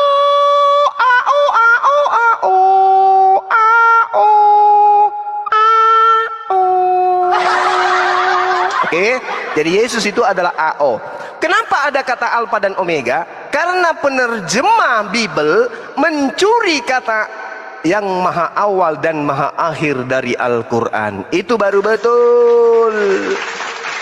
AO, AO, AO, AO, AO. Oke, jadi Yesus itu adalah AO. Kenapa ada kata alfa dan omega? Karena penerjemah Bible mencuri kata yang maha awal dan maha akhir dari Al-Quran. Itu baru betul.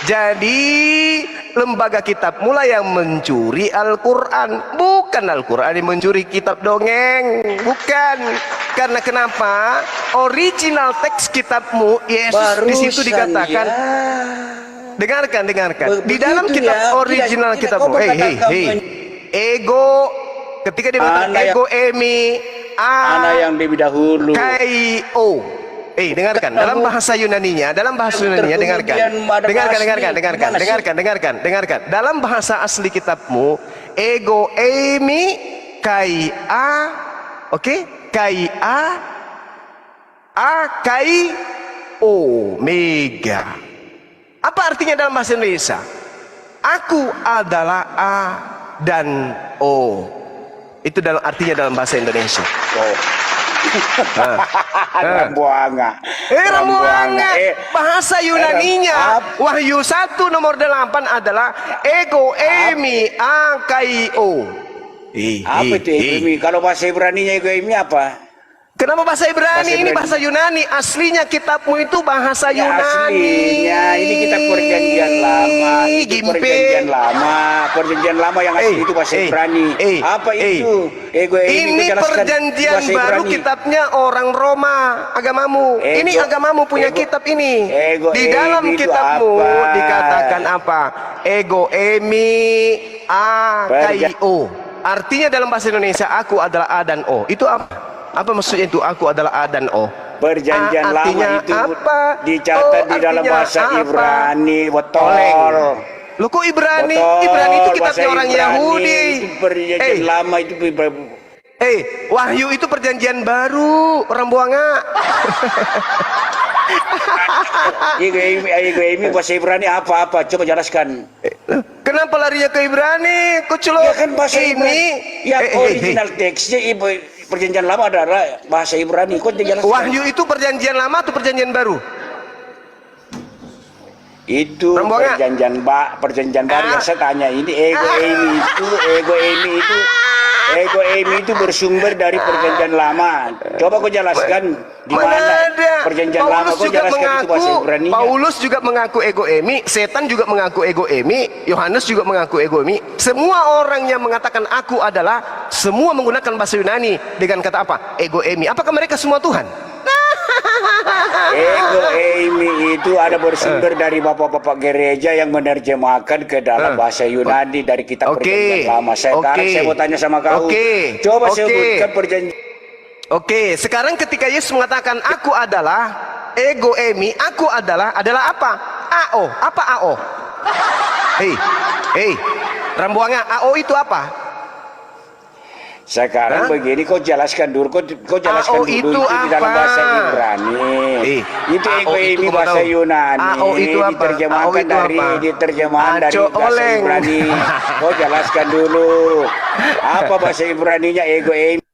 Jadi lembaga kitab mulai yang mencuri Al-Quran, bukan Al-Quran yang mencuri kitab dongeng, bukan. Karena kenapa? Original teks kitabmu Yesus di situ dikatakan. Dengarkan. Di dalam kitab original kitabmu, ego, ketika dia mengatakan ego emi
Ana yang lebih dahulu.
K-O. Dengarkan. Dalam bahasa Yunaninya, dengarkan. Dalam bahasa asli kitabmu, ego, emi, K-A, oke? K-A, A-K-O, mega. Apa artinya dalam bahasa Indonesia? Aku adalah A dan O. Itu artinya dalam bahasa Indonesia.
Rambuanga.
Rambuanga. Bahasa Yunaninya Wahyu 1 nomor 8 adalah ego emi akaio.
Apa itu emi? Kalau bahasa Ibraninya ego emi apa?
Kenapa bahasa Ibrani? Ini bahasa Yunani. Aslinya kitabmu itu bahasa Yunani.
Aslinya ini kitab perjanjian lama. Perjanjian lama yang asli itu bahasa Ibrani. Apa itu?
Ini perjanjian baru kitabnya orang Roma, agamamu. Ini agamamu punya kitab ini. Di dalam kitabmu dikatakan apa? Ego emi a kaio. Artinya dalam bahasa Indonesia aku adalah A dan O. Itu apa? Apa maksudnya itu aku adalah A dan O?
Perjanjian lama itu apa? Dicatat di dalam bahasa Ibrani, betul.
Loh kok Ibrani? Ibrani itu kitabnya orang Yahudi.
Perjanjian lama itu.
Wahyu itu perjanjian baru, Rambuanga.
Ego emi bahasa Ibrani apa? Coba jelaskan.
Kenapa larinya ke Ibrani? Kok
ya kan bahasa Ibrani. Yang original teksnya perjanjian lama adalah bahasa Ibrani. Kau jelaskan.
Wahyu itu perjanjian lama atau perjanjian baru?
Itu
Rombongan.
perjanjian baru yang saya tanya ini ego emi itu bersumber dari perjanjian lama. Coba kau jelaskan di mana perjanjian lama, kau jelaskan itu bahasa Ibrani.
Paulus juga mengaku ego emi, setan juga mengaku ego emi, Yohanes juga mengaku ego emi. Semua orang yang mengatakan aku adalah, semua menggunakan bahasa Yunani dengan kata apa? Ego emi. Apakah mereka semua Tuhan?
Ego eimi itu ada bersumber dari bapak-bapak gereja yang menerjemahkan ke dalam bahasa Yunani dari kitab perjanjian lama. Sekarang saya mau tanya sama kau. Coba sebutkan perjanjian.
Oke, sekarang ketika Yesus mengatakan aku adalah ego emi, aku adalah apa? AO. Apa AO? Hei, Rambuanga, AO itu apa?
Sekarang begini, kau jelaskan dulu, kau jelaskan
AO
dulu
itu
di dalam
apa?
bahasa Ibrani. Itu
AO
ego
itu
ini
kau
bahasa
tahu.
Yunani.
AO itu apa? AO itu apa?
Diterjemahkan dari
Aco
bahasa
oleng.
Ibrani. Kau jelaskan dulu apa bahasa Ibraninya ego ini.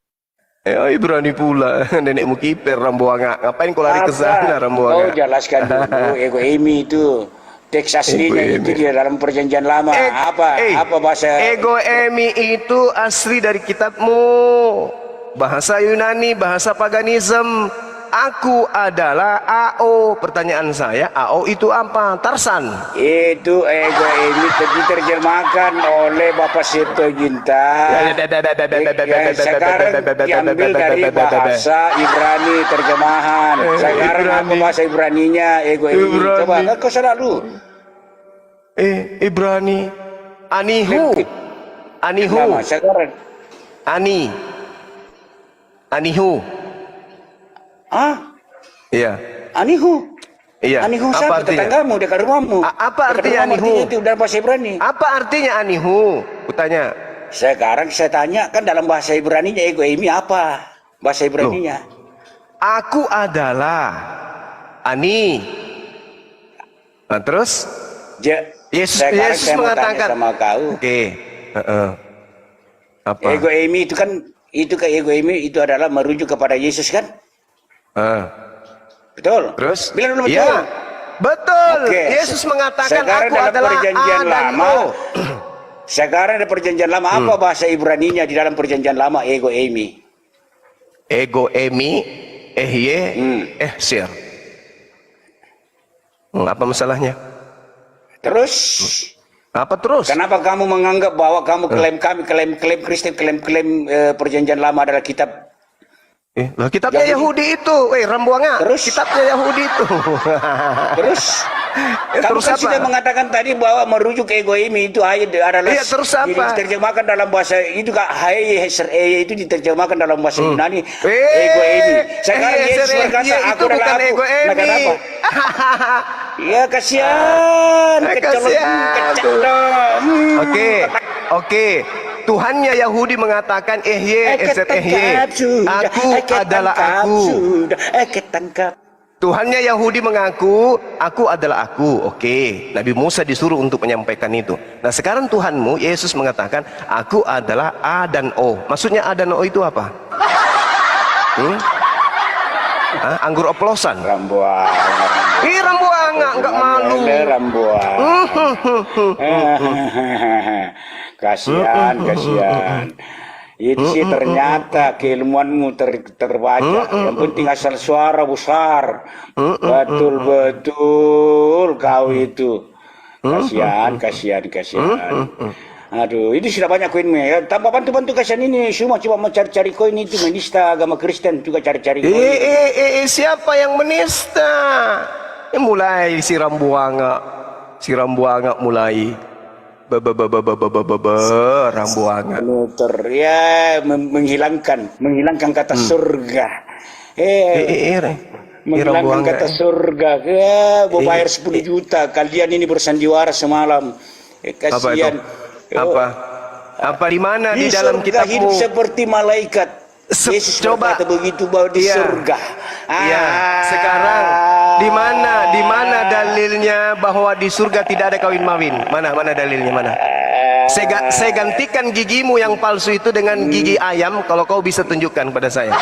Ibrani pula. Nenekmu kiper Rambuanga. Ngapain kau lari ke sana Rambuanga?
Kau jelaskan dulu ego ini itu. Teks aslinya itu di dalam perjanjian lama. Apa bahasa
ego emi itu asli dari kitabmu, bahasa Yunani, bahasa paganism. Aku adalah AO. Pertanyaan saya, AO itu apa? Tarsan.
Itu ego ini diterjemahkan oleh Bapak Septuaginta. Sekarang diambil dari bahasa Ibrani terjemahan. Sekarang apa bahasa Ibraninya ego ini? Coba kau sadar dulu.
Ibrani. Anihu.
Nama sekarang.
Anihu. Iya.
Anihu.
Iya.
Anihu
Apa
siapa?
artinya?
Tetanggamu dekat rumahmu.
Apa artinya anihu?
Itu dalam bahasa Ibrani.
Apa artinya anihu? Kutanya.
Sekarang saya tanya kan dalam bahasa Ibraninya ego ini apa? Bahasa Ibraninya.
Aku adalah ani. Nah, terus Yesus mengatakan
sama kau.
Apa?
Ego emi itu kan ego emi itu adalah merujuk kepada Yesus kan? Betul.
Terus?
Bilang dulu betul.
Ya, betul.
Yesus
mengatakan
sekarang
aku adalah
perjanjian
A dan
lama.
O.
Sekarang ada perjanjian lama. Apa bahasa Ibraninya di dalam perjanjian lama ego emi?
Ego emi, sir. Apa masalahnya?
Terus?
Apa terus?
Kenapa kamu menganggap bahwa kamu klaim Kristen, klaim perjanjian lama adalah kitab?
Lah kitabnya Yahudi itu, Rambuanga.
Terus?
Kitabnya Yahudi itu.
Terus? Kamu
terus
kan
apa?
sudah mengatakan tadi bahwa merujuk ke ego ini itu adalah
terus apa?
diterjemahkan dalam bahasa itu kak itu diterjemahkan dalam bahasa Yunani ego ini. Sekarang Yesus berkata aku adalah aku.
Ego
Nah, kenapa? Ya kasihan,
Oke. Tuhannya Yahudi mengatakan aku adalah aku. Tuhannya Yahudi mengaku aku adalah aku. Oke. Nabi Musa disuruh untuk menyampaikan itu. Nah sekarang Tuhanmu Yesus mengatakan aku adalah A dan O. Maksudnya A dan O itu apa? Anggur oplosan. Rambuanga enggak malu.
Kasihan. Itu sih ternyata keilmuanmu terbaca. Yang penting asal suara besar. Betul kau itu. Kasihan. Aduh, itu sudah banyak koin ya. Tambah bantu kasihan ini semua cuma mencari-cari koin itu menista agama Kristen juga cari-cari koin.
Siapa yang menista? Mulai si Rambuanga mulai Rambuanga
menghilangkan kata surga. Menghilangkan kata surga. Bayar 10 juta. Kalian ini bersandiwara semalam. Kasihan.
Apa di mana di dalam
surga
kitabmu?
Hidup seperti malaikat. Yesus
coba
berkata begitu bahwa di surga.
Sekarang Di mana dalilnya bahwa di surga tidak ada kawin mawin? Mana dalilnya mana? Saya gantikan gigimu yang palsu itu dengan gigi ayam kalau kau bisa tunjukkan pada saya.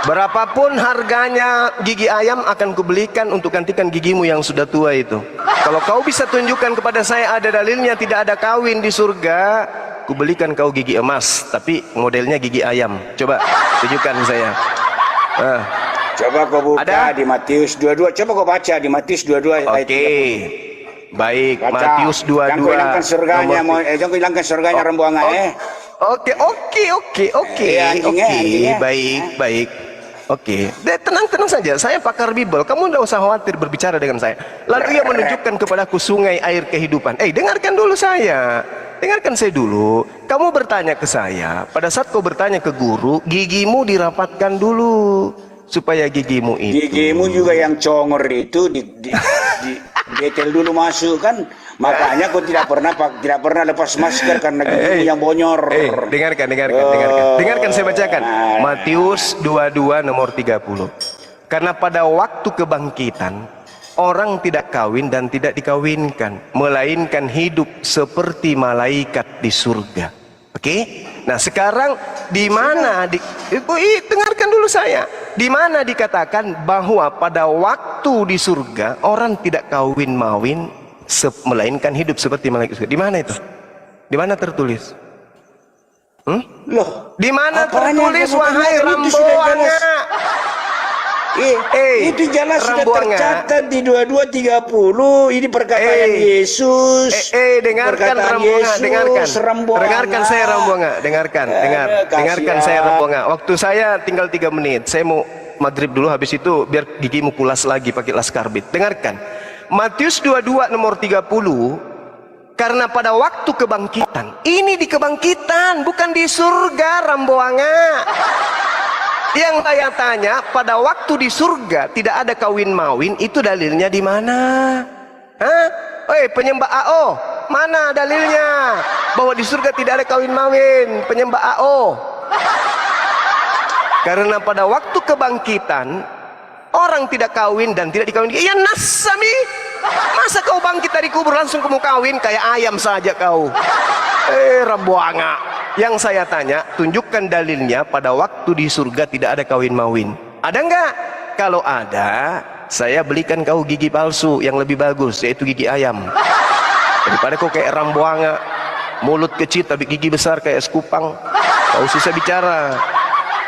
Berapapun harganya gigi ayam akan kubelikan untuk gantikan gigimu yang sudah tua itu. Kalau kau bisa tunjukkan kepada saya ada dalilnya tidak ada kawin di surga, kubelikan kau gigi emas tapi modelnya gigi ayam. Coba tunjukkan saya.
Coba kau buka
Ada?
di Matius 22. Coba kau baca di Matius 22 ayat 30.
Oke. Baik,
Baca.
Matius 22.
Jangan kau hilangkan surganya, jangan kau hilangkan surganya rembuanga
Oke.
anjingnya.
Baik. Oke, tenang saja. Saya pakar Bible. Kamu tidak usah khawatir berbicara dengan saya. Lalu ia menunjukkan kepadaku sungai air kehidupan. Dengarkan dulu saya. Dengarkan saya dulu. Kamu bertanya ke saya. Pada saat kau bertanya ke guru, gigimu dirapatkan dulu supaya gigimu itu.
Gigimu juga yang congor itu betel dulu masuk kan. Makanya kau tidak pernah lepas masker karena gigimu yang bonyor.
Dengarkan. Dengarkan saya bacakan. Matius 22 nomor 30. Karena pada waktu kebangkitan orang tidak kawin dan tidak dikawinkan, melainkan hidup seperti malaikat di surga. Oke? Nah, sekarang di mana dengarkan dulu saya. Di mana dikatakan bahwa pada waktu di surga orang tidak kawin mawin melainkan hidup seperti malaikat surga. Di mana itu? Di mana tertulis?
Loh,
Di mana
apanya
tertulis
kamu
wahai
tanyakan? Itu sudah
Ramboanga?
itu jelas sudah
Ramboanga.
tercatat di 22:30. Ini perkataan Yesus.
Dengarkan
Perkataan
Ramboanga,
Yesus, Ramboanga.
dengarkan saya Ramboanga, dengarkan saya Ramboanga. Waktu saya tinggal 3 menit. Saya mau maghrib dulu, habis itu biar gigimu kulas lagi pakai laskar bit. Dengarkan. Matius 22 nomor 30. Karena pada waktu kebangkitan, ini di kebangkitan, bukan di surga Ramboanga. Yang saya tanya, pada waktu di surga tidak ada kawin mawin, itu dalilnya di mana? Penyembah AO, mana dalilnya bahwa di surga tidak ada kawin mawin? Penyembah AO. Karena pada waktu kebangkitan orang tidak kawin dan tidak dikawin. Ya nasami, masa kau bangkit dari kubur langsung kamu kawin kayak ayam saja kau? Ramboanga. Yang saya tanya, tunjukkan dalilnya pada waktu di surga tidak ada kawin mawin. Ada enggak? Kalau ada, saya belikan kau gigi palsu yang lebih bagus, yaitu gigi ayam. Daripada kau kayak Ramboanga, mulut kecil tapi gigi besar kayak es kupang. Kau susah bicara.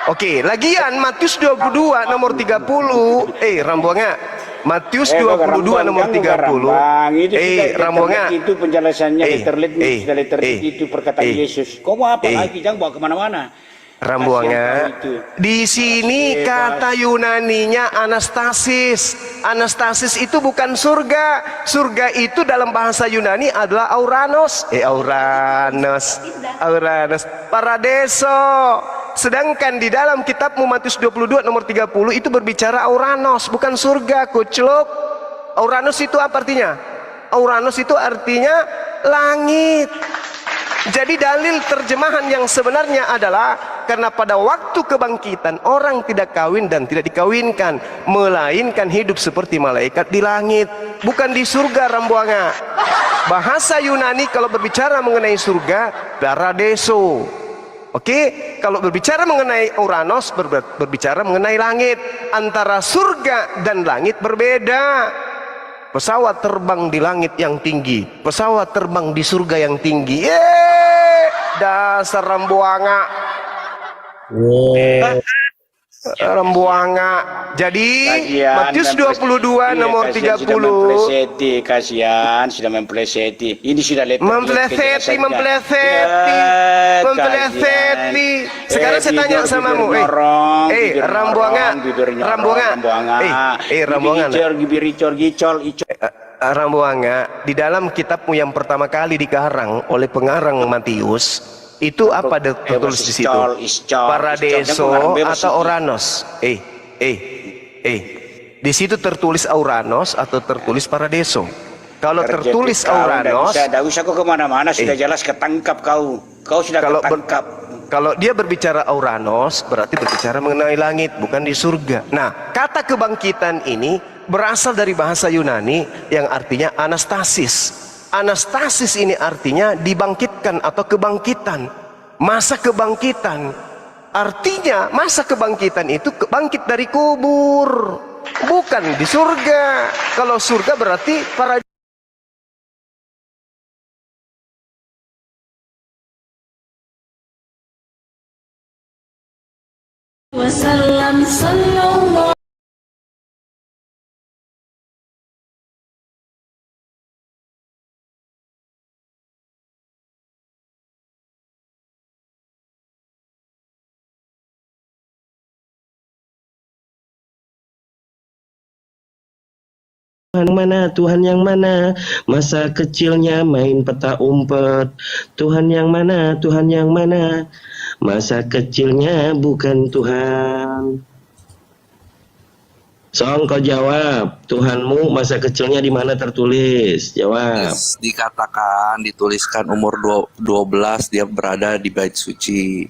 Oke, lagian Matius 22 nomor 30. Ramboanga. Matius 22 nomor 30. Ramboanga.
Itu penjelasannya letterlet itu perkataan Yesus. Kau mau apa lagi? Jangan bawa kemana-mana.
Ramboanga. Di sini kata Yunaninya anastasis. Anastasis itu bukan surga. Surga itu dalam bahasa Yunani adalah auranos. Auranos. Paradeso. Sedangkan di dalam kitabmu Matius 22 nomor 30 itu berbicara auranos, bukan surga, kucluk. Auranos itu apa artinya? Auranos itu artinya langit. Jadi dalil terjemahan yang sebenarnya adalah karena pada waktu kebangkitan orang tidak kawin dan tidak dikawinkan, melainkan hidup seperti malaikat di langit, bukan di surga Ramboanga. Bahasa Yunani kalau berbicara mengenai surga, paradeso. Oke, kalau berbicara mengenai Uranus, berbicara mengenai langit. Antara surga dan langit berbeda. Pesawat terbang di langit yang tinggi, pesawat terbang di surga yang tinggi. Dasar Ramboanga. Ramboanga. Jadi Matius 22 nomor 30.
Kasihan sudah mempleseti. Ini sudah
mempleseti. Sekarang saya tanya samamu, Ramboanga. Ramboanga, di dalam kitabmu yang pertama kali dikarang oleh pengarang Matius, itu apa tertulis di situ? Paradeso atau Oranos? Di situ tertulis Auranos atau tertulis Paradeso? Kalau tertulis Auranos,
tidak usah kau kemana-mana, sudah jelas ketangkap kau. Kau sudah ketangkap.
Kalau dia berbicara Auranos, berarti berbicara mengenai langit, bukan di surga. Nah, kata kebangkitan ini berasal dari bahasa Yunani yang artinya anastasis. Anastasis ini artinya dibangkitkan atau kebangkitan. Masa kebangkitan. Artinya masa kebangkitan itu bangkit dari kubur, bukan di surga. Kalau surga berarti para
Wasallam sallallahu
Tuhan mana, Tuhan yang mana, masa kecilnya main peta umpet. Tuhan yang mana, Tuhan yang mana, masa kecilnya bukan Tuhan. Song, kau jawab. Tuhanmu masa kecilnya di mana tertulis? Jawab.
Dikatakan, dituliskan umur 12 dia berada di bait suci.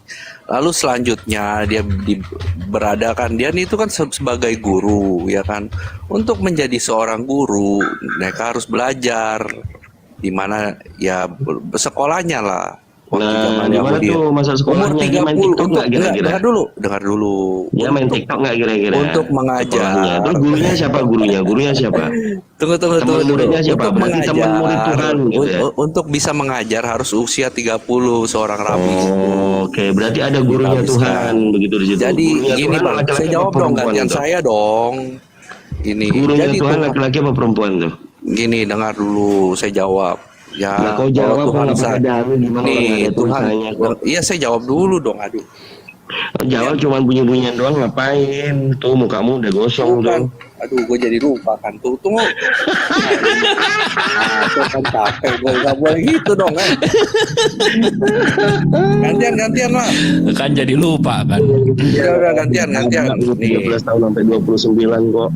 Lalu selanjutnya dia beradakan, dia itu kan sebagai guru, ya kan. Untuk menjadi seorang guru, mereka harus belajar di mana ya sekolahnya lah.
Nah, di mana tuh masa sekolahnya? Dia main TikTok nggak kira-kira?
Dengar dulu.
Dia main TikTok nggak kira-kira?
Untuk mengajar.
Terus gurunya siapa? Gurunya siapa?
Tunggu.
Muridnya siapa?
Untuk
Berarti teman murid Tuhan gitu ya?
Untuk bisa mengajar harus usia 30 seorang rabi.
Oke, berarti ada gurunya Tuhan begitu di situ.
Jadi
Gurunya
gini
Tuhan
Bang,
laki-laki
saya
apa
jawab dong,
perempuan
gantian
tuh?
saya dong. Ini.
Gurunya
Jadi
Tuhan laki-laki apa perempuan tuh?
Gini, dengar dulu, saya jawab. Ya,
Nah, kau jawab
kalau Tuhan
ada gimana orang
nih,
ada
Tuhan.
tulisannya kok.
Iya, saya jawab dulu dong, aduh.
Jawab cuman bunyi-bunyian doang ngapain? Tuh mukamu udah gosong
Bukan.
tuh.
Aduh, gue jadi lupa kan. Tunggu. Nah, itu kan capek, gue gak boleh gitu dong kan. Gantian lah.
Kan jadi lupa kan.
Ya udah gantian. Nih.
13 tahun sampai 29 kok.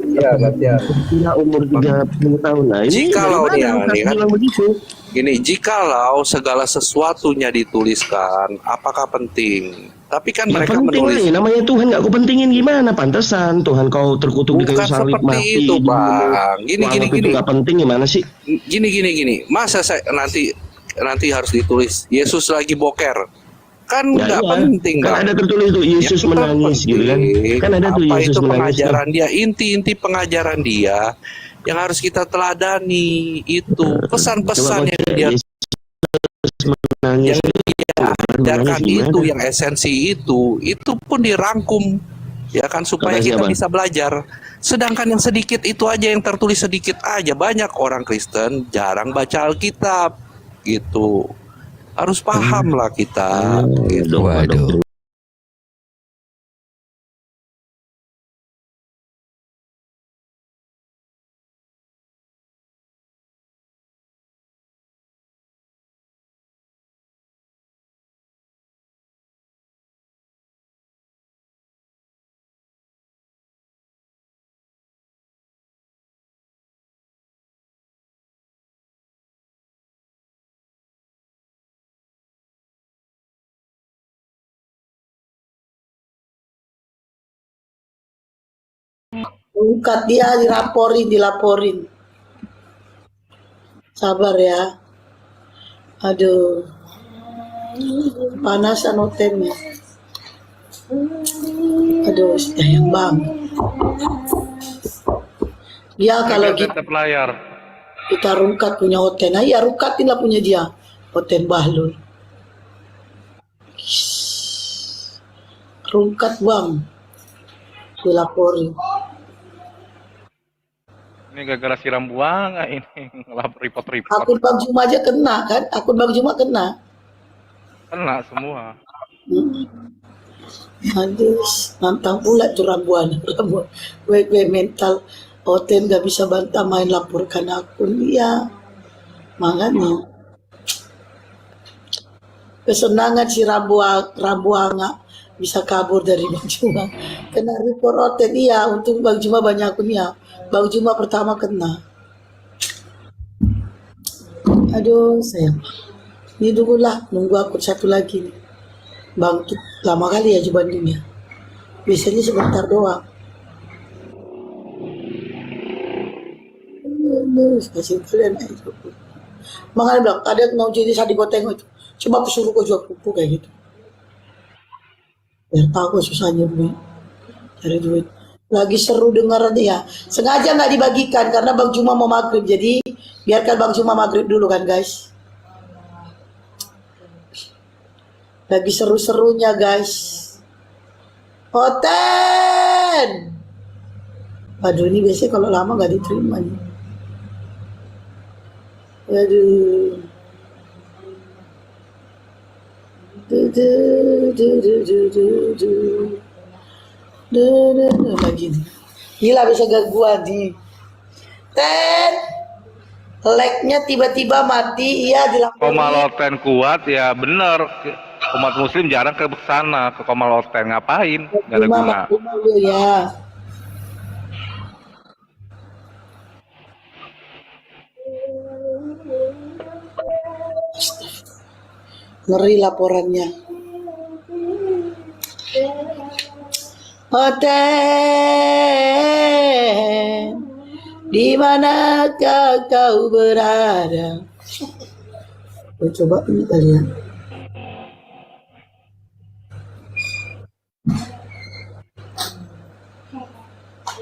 Ya, gantian.
Kira umur 30 tahun. Nah, ini
Jikalau
dari
dia,
mana
nih kan.
bilang begitu?
Gini, jikalau segala sesuatunya dituliskan, apakah penting? Tapi kan
Ya
mereka
penting
menulis.
nih, namanya Tuhan nggak kau pentingin gimana? Pantesan Tuhan kau terkutuk di kayu
Bukan
salib
seperti
mati.
itu, Bang. Gini.
Itu nggak penting gimana sih?
Gini. Masa saya nanti harus ditulis Yesus lagi boker? Kan
Ya,
nggak
iya.
penting,
Kan
Bang.
ada tertulis tuh Yesus
Yang
menangis
penting,
gitu kan? Kan ada tuh
apa
Yesus
itu
menangis.
pengajaran dia, inti pengajaran dia yang harus kita teladani itu pesan-pesan yang dia
Yesus menangis.
yang dia ajarkan itu, yang esensi itu pun dirangkum ya kan supaya
Kata
kita
siapa?
bisa belajar. Sedangkan yang sedikit itu aja, yang tertulis sedikit aja, banyak orang Kristen jarang baca Alkitab gitu. Harus paham lah kita gitu.
Waduh.
Ungkat dia dilaporin. Sabar ya. Aduh. Panasan hotelnya. Aduh, sayang banget. Ya kalau kita rungkat punya hotel. Nah ya rungkatin lah punya dia. Hotel Bahlul. Rungkat bang. Dilaporin.
Ini gara-gara siram buang ini ngelap report-report.
Akun Bang Juma aja kena kan? Akun Bang Juma kena.
Kena semua.
Aduh, nantang pula tuh Rambuan. Wewe mental hotel gak bisa bantah main laporkan akun. Iya, makanya. Kesenangan si Rambuanga bisa kabur dari Bang Juma. Kena report hotel, iya. Untung Bang Juma banyak akunnya. Bang Juma pertama kena. Aduh, sayang. Ini dulu lah, nunggu akun satu lagi nih. Bangkit lama kali ya dibandingnya. Biasanya sebentar doang. kasih kalian aja. Makanya bilang, ada yang mau jadi sadi gue tengok itu. Coba aku suruh kau jual pupuk kayak gitu. Biar tahu susahnya duit. Cari duit. Lagi seru dengar ya. Sengaja nggak dibagikan karena Bang Juma mau maghrib. Jadi biarkan Bang Juma maghrib dulu kan guys. Lagi seru-serunya guys. Hoten. Waduh ini biasanya kalau lama nggak diterima nih. Waduh. Lagi nih. Gila bisa gangguan nih. Ten. Lag-nya tiba-tiba mati. Iya dilaporin.
Komaloten kuat ya bener. Umat muslim jarang ke sana, ke Komaloten. Ngapain? Gak ada guna.
Ya. Ngeri laporannya. Hoten, di manakah kau berada? Coba ini kalian.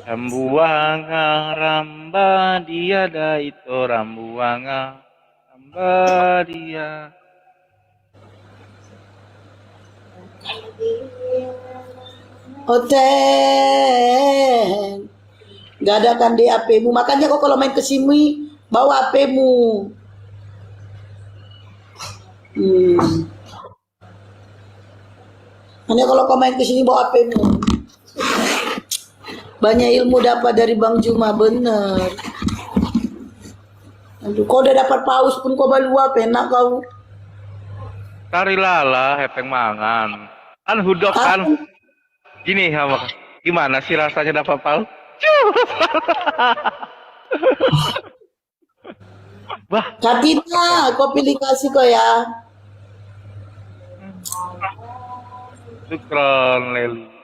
Rambuanga, ramba dia da itu rambuanga, ramba dia.
Hoten, gak ada kan di HP-mu. Makanya kok kalau main ke sini bawa HP-mu. Hanya kalau kau main ke sini bawa HP-mu. Banyak ilmu dapat dari Bang Juma, bener. Aduh, kau udah dapat paus pun kau balua, penak kau.
Tari lala, hepeng mangan. Kan hudok kan. Gini, gimana sih rasanya dapat paus? Bah,
Katina, kau pilih kasih kau ya.
Syukron Leli.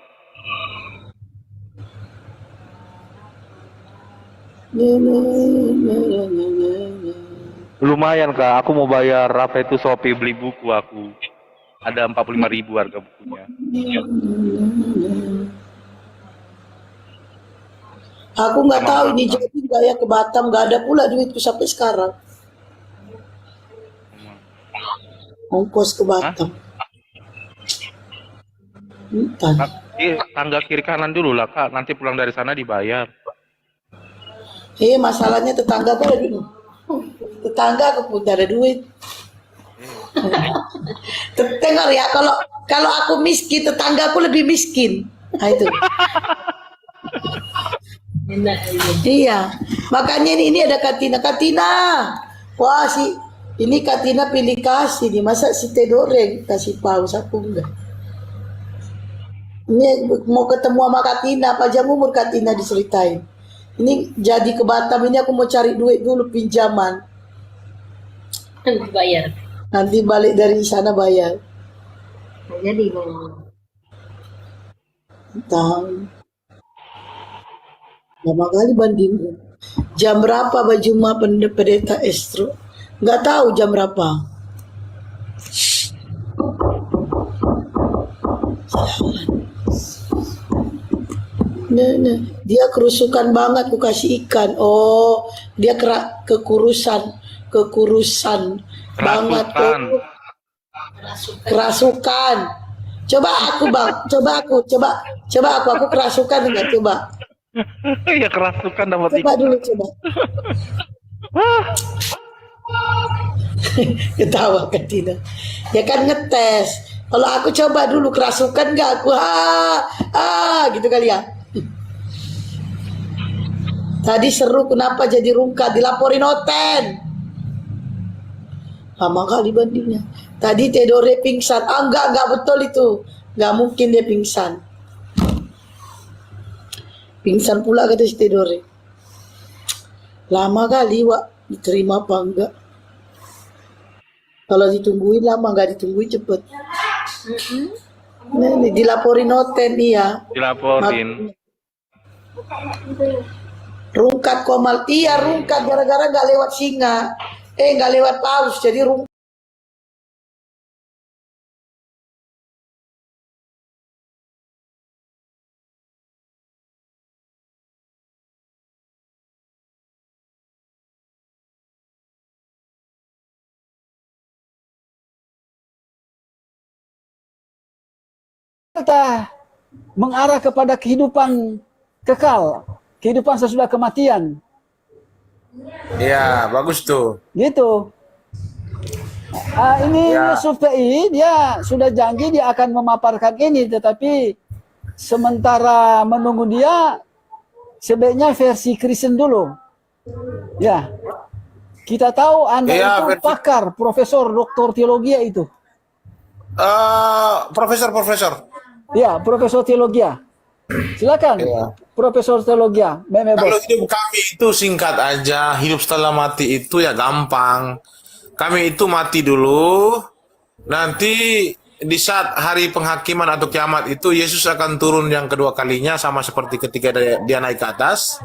Lumayan Kak, aku mau bayar apa itu Shopee beli buku aku. Ada 45.000 harga bukunya.
Aku nggak tahu ini jadi nggak ya ke Batam, nggak ada pula duitku sampai sekarang. Ongkos ke Batam. Entah.
Tangga kiri kanan dulu lah Kak, nanti pulang dari sana dibayar.
Masalahnya tetangga aku ada duit. Tetangga aku pun tidak ada duit. Tengok ya, kalau aku miskin, tetangga aku lebih miskin. Nah itu. Iya, makanya ini ada Katina. Wah ini Katina pilih kasih nih, masa si Tedoreng kasih paus aku enggak? Ini mau ketemu sama Katina, panjang umur Katina diceritain. Ini jadi ke Batam ini aku mau cari duit dulu pinjaman.
Nanti bayar.
Nanti balik dari sana bayar.
Jadi mau.
Tahu. Lama kali banding. Jam berapa baju ma pendeta Estro? Nggak tahu jam berapa. Nah, dia kerusukan banget, ku kasih ikan. Oh, dia kekurusan banget tuh. Kerasukan. Coba aku kerasukan enggak coba.
Ya kerasukan dapat
Coba dulu coba. Ketawa kan Tina. Ya kan ngetes. Kalau aku coba dulu kerasukan enggak aku gitu kali ya. Tadi seru kenapa jadi rungkat dilaporin Hoten. Lama kali bandingnya. Tadi Tedore pingsan. Enggak betul itu. Enggak mungkin dia pingsan. Pingsan pula kata si Tedore. Lama kali Wak diterima apa enggak. Kalau ditungguin lama, enggak ditungguin cepet. Nih, dilaporin Hoten dia.
Dilaporin.
Rungkat Komal. Iya, rungkat gara-gara nggak lewat singa. Nggak lewat paus, jadi rungkat.
Kita mengarah kepada kehidupan kekal, kehidupan sesudah kematian.
Iya, bagus tuh.
Gitu. Ini Yusuf TI, dia sudah janji dia akan memaparkan ini, tetapi sementara menunggu dia, sebaiknya versi Kristen dulu. Ya, kita tahu Anda itu pakar, profesor, doktor teologi itu.
Profesor.
Ya, profesor teologi. Silakan, profesor teologi.
Kalau hidup kami itu singkat aja, hidup setelah mati itu ya gampang. Kami itu mati dulu, nanti di saat hari penghakiman atau kiamat itu Yesus akan turun yang kedua kalinya sama seperti ketika dia naik ke atas.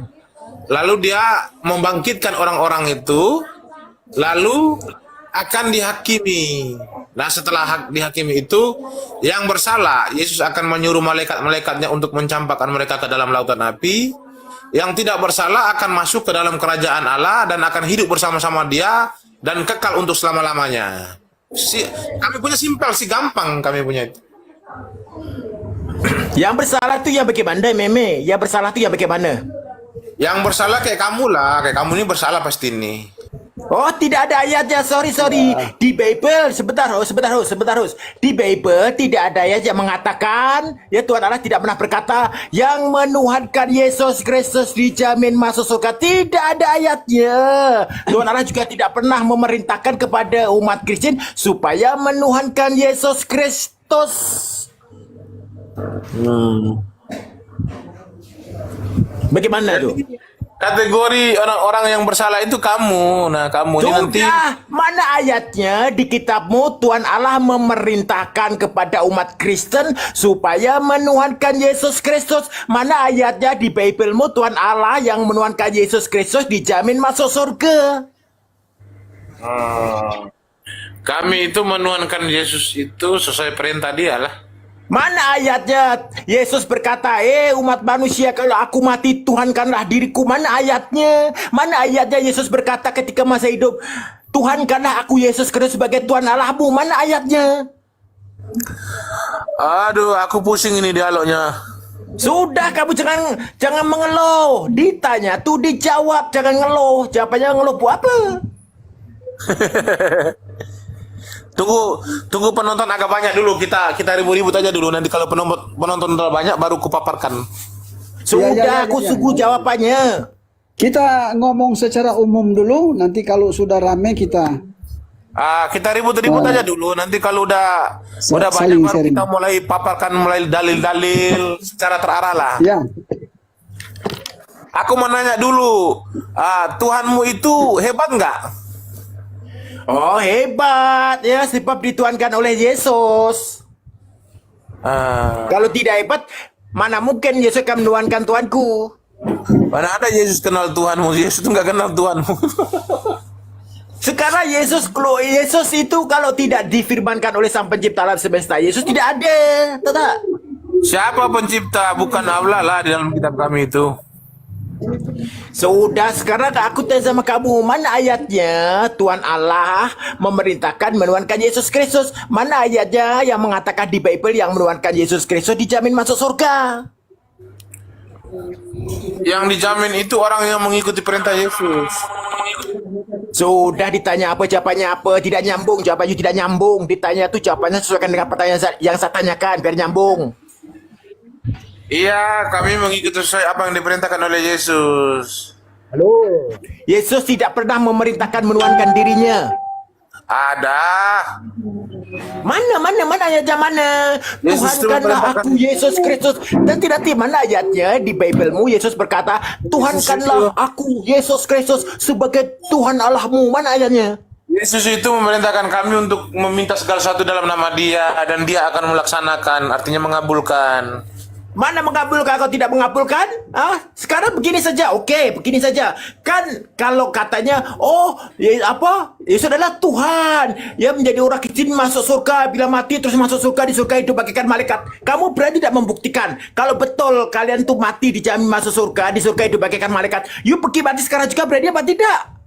Lalu dia membangkitkan orang-orang itu, lalu akan dihakimi. Nah, setelah dihakimi itu, yang bersalah, Yesus akan menyuruh malaikat-malaikatnya untuk mencampakkan mereka ke dalam lautan api. Yang tidak bersalah akan masuk ke dalam kerajaan Allah dan akan hidup bersama-sama dia dan kekal untuk selama-lamanya. Kami punya simpel sih, gampang kami punya itu.
Yang bersalah itu yang bagaimana, Meme? Yang bersalah itu yang bagaimana?
Yang bersalah kayak kamu lah, kayak kamu ini bersalah pasti nih.
Oh, tidak ada ayatnya, sorry. Di Bible, sebentar, host. Di Bible tidak ada ayat yang mengatakan, ya Tuhan Allah tidak pernah berkata, yang menuhankan Yesus Kristus dijamin masuk surga. Tidak ada ayatnya. Tuhan Allah juga tidak pernah memerintahkan kepada umat Kristen supaya menuhankan Yesus Kristus. Bagaimana tuh?
Kategori orang-orang yang bersalah itu kamu. Nah, kamu ini nanti.
Mana ayatnya di kitabmu Tuhan Allah memerintahkan kepada umat Kristen supaya menuhankan Yesus Kristus? Mana ayatnya di Biblemu Tuhan Allah yang menuhankan Yesus Kristus dijamin masuk surga?
Kami itu menuhankan Yesus itu sesuai perintah dia lah.
Mana ayatnya Yesus berkata, umat manusia, kalau aku mati Tuhankanlah diriku. Mana ayatnya? Mana ayatnya Yesus berkata ketika masa hidup, Tuhankanlah aku Yesus Kristus sebagai Tuhan Allahmu. Mana ayatnya?
Aduh, aku pusing ini dialognya.
Sudah, kamu jangan mengeluh. Ditanya tuh dijawab, jangan ngeluh. Jawabannya ngeluh buat apa?
Tunggu penonton agak banyak dulu, kita ribut-ribut aja dulu, nanti kalau penonton udah banyak baru kupaparkan.
Sudah, aku sungguh jawabannya.
Kita ngomong secara umum dulu, nanti kalau sudah rame kita
ribut-ribut aja dulu, nanti kalau udah banyak baru kita mulai paparkan, mulai dalil-dalil secara terarah lah.
Ya.
Aku mau nanya dulu, Tuhanmu itu hebat nggak?
Oh, hebat ya, sebab dituhankan oleh Yesus. Kalau tidak hebat, mana mungkin Yesus akan menuhankan Tuhanku?
Mana ada Yesus kenal Tuhanmu? Yesus itu nggak kenal Tuhanmu.
Sekarang Yesus itu kalau tidak difirmankan oleh Sang Pencipta alam semesta, Yesus tidak ada. Tidak.
Siapa pencipta? Bukan Allah lah di dalam kitab kami itu.
Sudah, sekarang aku tanya sama kamu, mana ayatnya Tuhan Allah memerintahkan menuhankan Yesus Kristus? Mana ayatnya yang mengatakan di Bible yang menuhankan Yesus Kristus dijamin masuk surga?
Yang dijamin itu orang yang mengikuti perintah Yesus.
Sudah, ditanya apa jawabannya apa? Tidak nyambung, jawabannya tidak nyambung. Ditanya itu jawabannya sesuaikan dengan pertanyaan yang saya tanyakan biar nyambung.
Iya, kami mengikuti sesuai apa yang diperintahkan oleh Yesus.
Halo. Yesus tidak pernah memerintahkan menuhankan dirinya.
Ada.
Mana ayatnya mana? Tuhankanlah aku Yesus Kristus. Dan tidak mana ayatnya di Biblemu Yesus berkata, Tuhankanlah aku Yesus Kristus sebagai Tuhan Allahmu. Mana ayatnya?
Yesus itu memerintahkan kami untuk meminta segala sesuatu dalam nama Dia dan Dia akan melaksanakan, artinya mengabulkan.
Mana mengabulkan, kau tidak mengabulkan? Sekarang begini saja, oke, begini saja. Kan kalau katanya, oh, ya apa? Ya sudahlah Tuhan, ya menjadi orang kecil masuk surga, bila mati terus masuk surga, di surga itu bagaikan malaikat. Kamu berani tidak membuktikan kalau betul kalian tuh mati dijamin masuk surga, di surga itu bagaikan malaikat. You pergi mati sekarang juga, berani apa tidak?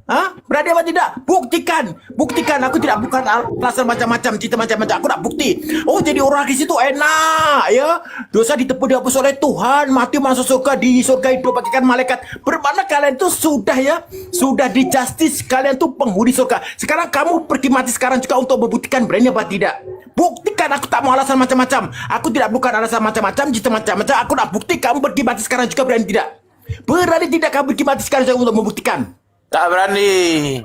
Berani apa tidak? Buktikan, buktikan. Aku tidak bukan alasan macam-macam, cerita macam-macam. Aku nak bukti. Oh, jadi orang di situ enak, ya. Dosa ditebus dihapus oleh Tuhan, mati masuk surga, di surga itu bagaikan malaikat. Bermakna kalian itu sudah ya, sudah di justice. Kalian tuh penghuni surga. Sekarang kamu pergi mati sekarang juga untuk membuktikan berani apa tidak? Buktikan. Aku tak mau alasan macam-macam. Aku tidak bukan alasan macam-macam, cerita macam-macam. Aku nak bukti kamu pergi mati sekarang juga berani tidak? Berani tidak kamu pergi mati sekarang juga untuk membuktikan?
Tak berani.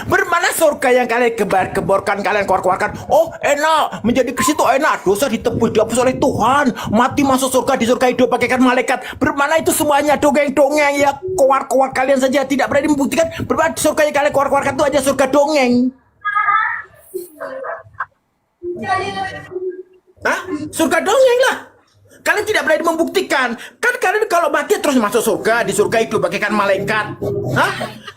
Bermana surga yang kalian keborkan, kalian keluarkan. Oh, enak, menjadi Kristen itu enak. Dosa ditebus dihapus oleh Tuhan, mati masuk surga, di surga hidup bagaikan malaikat. Bermana itu semuanya dongeng-dongeng ya. Keluar kalian saja tidak berani membuktikan. Bermana surga yang kalian keluarkan itu aja surga dongeng. Surga dongeng lah. Kalian tidak berani membuktikan. Kan kalian kalau mati terus masuk surga, di surga itu bagaikan malaikat.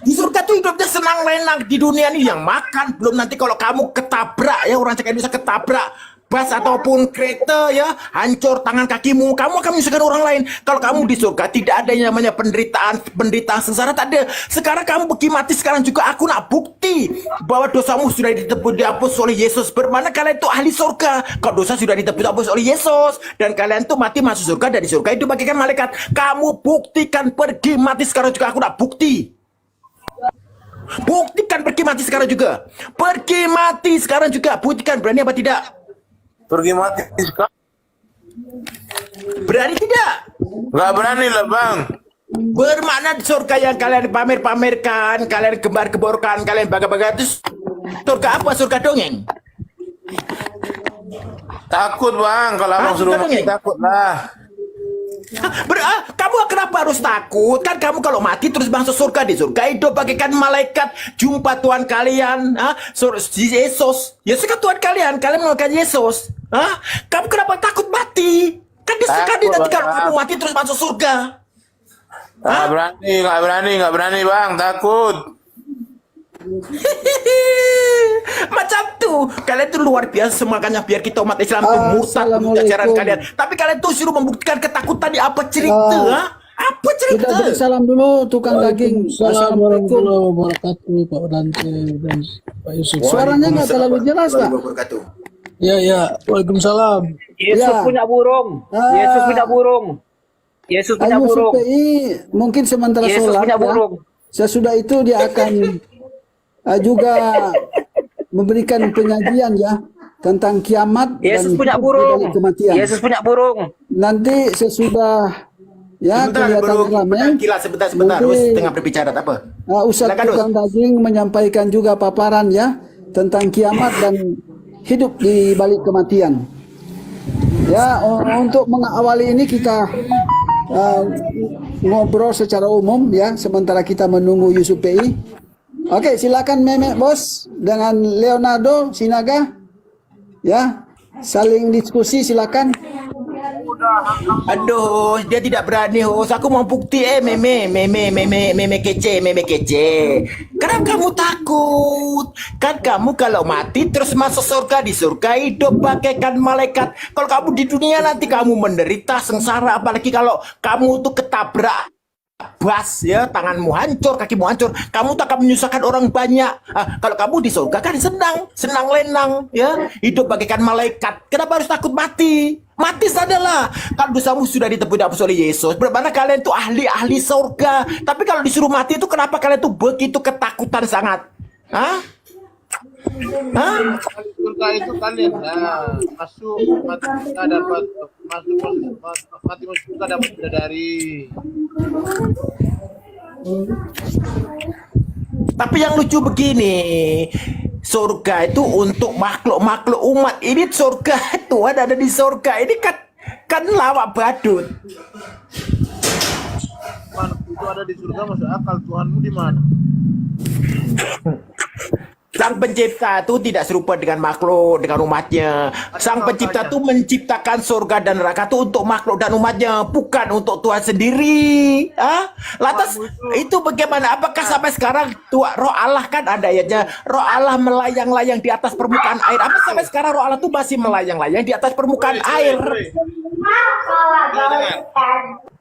Di surga tuh hidupnya senang lenang. Di dunia ini yang makan. Belum nanti kalau kamu ketabrak, ya orang cakap bisa ketabrak bus ataupun kereta, ya hancur tangan kakimu, kamu akan menyusahkan orang lain. Kalau kamu di surga tidak ada yang namanya penderitaan sengsara, tak ada. Sekarang kamu pergi mati sekarang juga, aku nak bukti bahwa dosamu sudah ditebus dihapus oleh Yesus. Bermana kalian itu ahli surga. Kalau dosa sudah ditebus dihapus oleh Yesus dan kalian tuh mati masuk surga, dari surga itu bagaikan malaikat. Kamu buktikan, pergi mati sekarang juga, aku nak bukti. Buktikan, pergi mati sekarang juga. Pergi mati sekarang juga, buktikan berani apa tidak?
Pergi mati sekarang.
Berani tidak?
Nggak berani lah bang.
Bermakna surga yang kalian pamer-pamerkan, kalian gembar-geborkan, kalian bangga-bangga itu surga apa? Surga dongeng.
Takut bang, kalau abang suruh mati takut lah.
Kamu kenapa harus takut? Kan kamu kalau mati terus masuk surga, di surga hidup bagaikan malaikat, jumpa Tuhan kalian, Yesus. Yesus kan Tuhan kalian mengenalkan Yesus. Kamu kenapa takut mati? Kan disekali nanti kalau kamu mati terus masuk surga.
Nggak berani bang, takut.
Macam tuh, kalian tuh luar biasa. Makanya biar kita umat Islam tuh murtad menurut ajaran kalian. Tapi kalian tuh suruh membuktikan ketakutan di apa cerita? Apa cerita?
Kita salam dulu tukang daging. Assalamualaikum
warahmatullahi wabarakatuh, Pak Dante dan Pak Yusuf.
Suaranya nggak terlalu jelas, Pak.
Ya, waalaikumsalam.
Yesus punya burung. Yesus punya burung. Yesus punya burung.
Mungkin sementara
Yesus
sholat,
punya burung.
Sesudah itu dia akan juga memberikan penyajian ya tentang kiamat
Yesus
dan
punya burung.
kematian.
Yesus punya burung.
Nanti sesudah ya kelihatan ramai.
Sebentar, harus tengah berbicara apa?
Ustaz tukang daging menyampaikan juga paparan ya tentang kiamat dan hidup di balik kematian. Ya, untuk mengawali ini kita ngobrol secara umum ya, sementara kita menunggu Yusuf PI. Oke, silakan Memek Bos dengan Leonardo Sinaga. Ya, saling diskusi silakan.
Aduh, dia tidak berani host. Aku mau bukti meme kece. Kenapa kamu takut? Kan kamu kalau mati terus masuk surga, di surga hidup bagaikan malaikat. Kalau kamu di dunia nanti kamu menderita sengsara, apalagi kalau kamu tuh ketabrak bas ya, tanganmu hancur, kakimu hancur, kamu tak akan menyusahkan orang banyak. Kalau kamu di surga kan senang lenang ya, hidup bagaikan malaikat. Kenapa harus takut mati? Mati sadalah. Kalau dosamu sudah ditebus dihapus oleh Yesus, bermakna kalian tuh ahli surga. Tapi kalau disuruh mati itu kenapa kalian tuh begitu ketakutan sangat?
Surga itu kalian masuk kita dapat mati masuk surga dapat bidadari.
Tapi yang lucu begini, surga itu untuk makhluk umat. Ini surga, Tuhan ada di surga. Ini kan lawak badut.
Itu ada di surga, masuk akal. Tuhanmu di mana?
Sang pencipta itu tidak serupa dengan makhluk, dengan umatnya. Sang pencipta itu menciptakan surga dan neraka itu untuk makhluk dan umatnya, bukan untuk Tuhan sendiri. Lantas itu bagaimana? Apakah sampai sekarang roh Allah, kan ada ayatnya, roh Allah melayang-layang di atas permukaan air. Apa sampai sekarang roh Allah itu masih melayang-layang di atas permukaan air?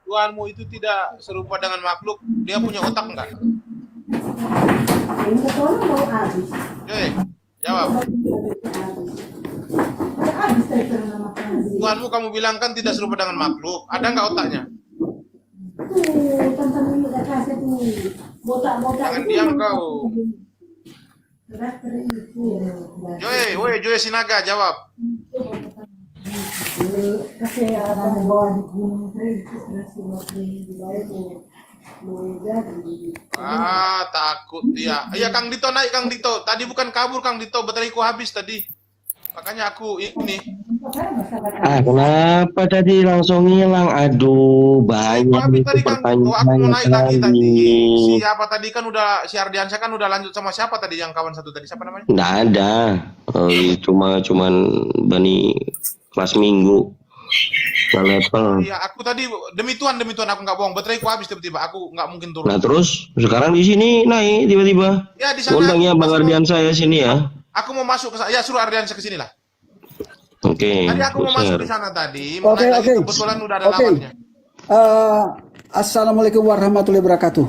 Tuhanmu itu tidak serupa dengan makhluk. Dia punya otak enggak? Jawab. Tuhanmu kamu bilang kan tidak serupa dengan makhluk. Ada nggak otaknya? Jangan diam kau. Joy Sinaga, jawab. Takut dia. Iya Kang Dito, naik Kang Dito. Tadi bukan kabur Kang Dito, bateraiku habis tadi. Makanya aku ini.
Kenapa tadi langsung hilang? Aduh, banyak nih pertanyaan lagi.
Siapa tadi kan udah, si Ardiansyah kan udah lanjut sama siapa tadi yang kawan satu tadi, siapa namanya?
Nggak ada. Cuman Bani kelas minggu. Nggak level.
Iya, aku tadi demi Tuhan aku nggak bohong, bateraiku habis tiba-tiba, aku nggak mungkin turun.
Nah terus sekarang di sini naik tiba-tiba.
Ya di sana.
Undang ya Bang Ardiansyah sini ya.
Aku mau masuk ke sana. Ya suruh Ardiansyah ke sini lah.
Oke.
Tadi aku mau masuk di sana tadi.
Oke.
Kebetulan udah ada lawannya.
Assalamualaikum warahmatullahi wabarakatuh.